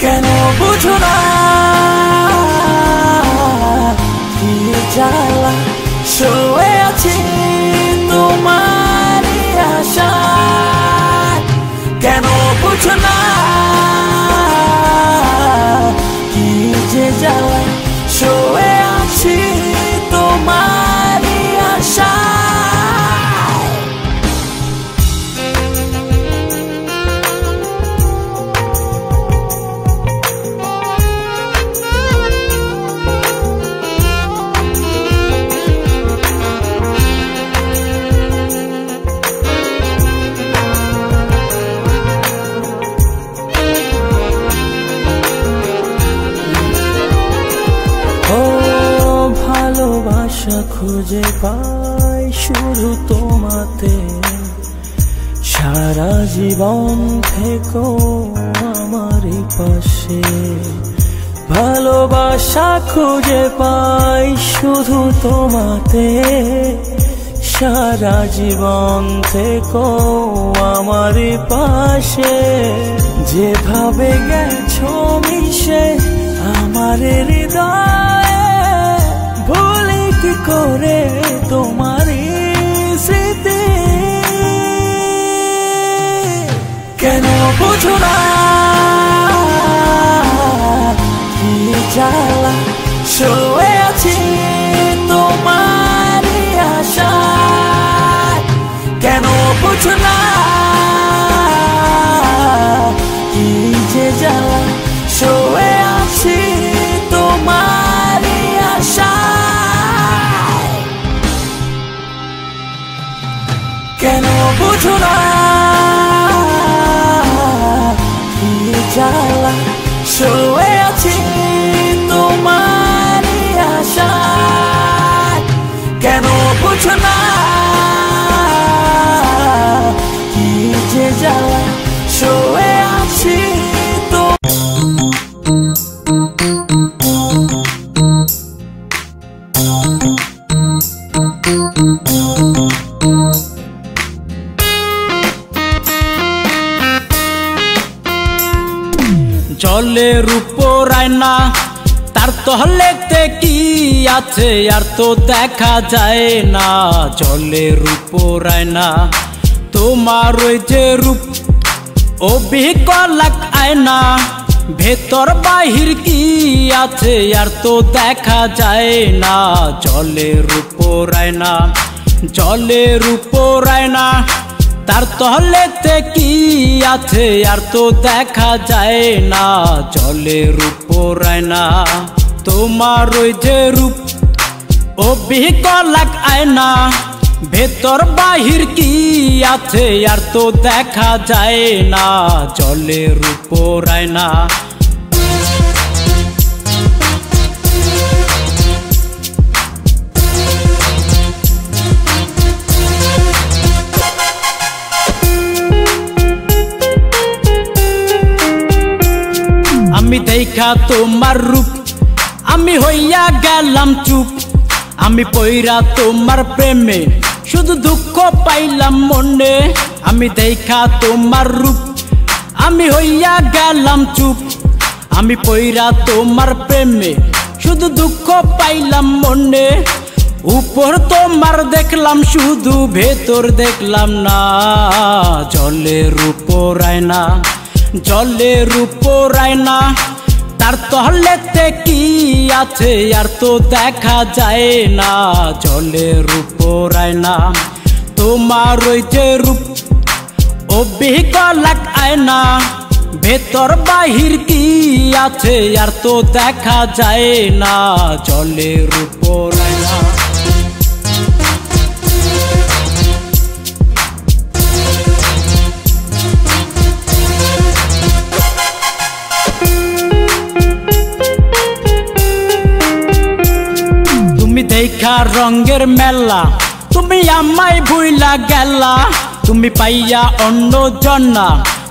কেন বুঝো না কি জ্বালা, শুয়ে আছি তোমার আশায়। কেন বুঝো না কি যে জ্বালা, শুয়ে আছি তোমার আশায়। ভালোবাসা খুঁজে পাই শুধু তোমাতে, সারা জীবন থেকো আমার পাশে। ভালোবাসা খুঁজে পাই শুধু তোমাতে, সারা জীবন থেকো আমার পাশে। যেভাবে গেছো মিশে আমার হৃদয়ে, ভুলি কি করে তোমার স্মৃতি। কেন বুঝো না কি জ্বালা, শুয়ে আছি তোমার আশায়। কেন বুঝো না কি যে জ্বালা, শুয়ে আছি তোমার আশায়। কেন বুঝো না কি জ্বালা, শুয়ে আছি তোমার আশায়। কেন বুঝো না কি যে জ্বালা, শুয়ে আছি জলের উপর আয়না, তার তহলেতে কি আছে আর তো দেখা যায় না। জলের উপর আয়না, তোমার ওই যে রূপ অবিকলাক আয়না, ভেতর বাহির কি আছে আর তো দেখা যায় না। জলের উপর আয়না, জলের উপর আয়না, তার তহলেতে কি আছে আর তো দেখা যায় না, জলের উপর আয়না তোমার ওই যে রূপ অবিকল এক আয়না, ভেতর বাহির কি আছে আর তো দেখা যায় না, জলের উপর আয়না। আমি দেখা তোমার রূপ আমি হইয়া গেলাম চুপ, আমি পইরা তোমার প্রেমে শুধু দুঃখ পাইলাম মনে। আমি দেখা তোমার রূপ আমি হইয়া গেলাম চুপ, আমি পইরা তোমার প্রেমে শুধু দুঃখ পাইলাম মনে। উপর তোমার দেখলাম শুধু ভেতর দেখলাম না, জলের উপর আয়না জলের উপর আয়না, তার তহলেতে কি আছে আর তো দেখা যায় না, জলের উপর আয়না তোমার ওই যে রূপ অবিকল এক আয়না, ভেতর বাহির কি আছে আর তো দেখা যায় না, জলের উপর আয়না। তুমি দেখা রঙের মেলা তুমি আমায় ভুইলা গেলা, তুমি পাইয়া অন্য জন্না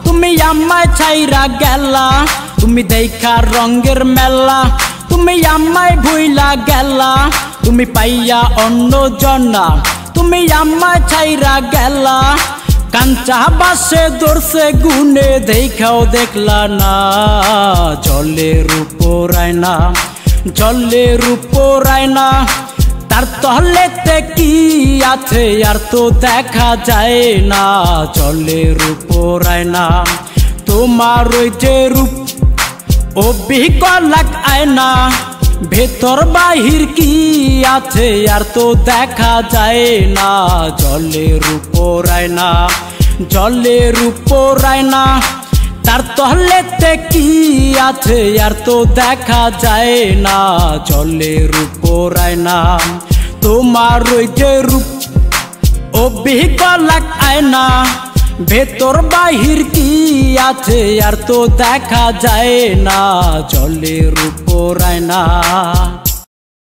তুমি আমায় ছাইরা গেলা। তুমি দেখা রঙের মেলা তুমি আমায় ভুইলা গেলা, তুমি পাইয়া অন্য জন্না তুমি আমায় ছাইরা গেলা। কাঞ্চা বাসে দর্শে গুনে দেখাও দেখলা না, জলের উপর আয়না জলের উপর আয়না, তার তহলেতে কি আছে আর তো দেখা যায় না, জলের উপর আয়না তোমার ওই যে রূপ অবিকল এক আয়না, ভেতর বাহির কি আছে আর তো দেখা যায় না, জলের উপর আয়না জলের উপর আয়না, তার তহলেতে কি আছে আর তো দেখা যায় না, জলের উপর আয়না তোমার ওই যে রূপ অবিকল এক আয়না, ভেতর বাহির কি আছে আর তো দেখা যায় না, জলের উপর আয়না।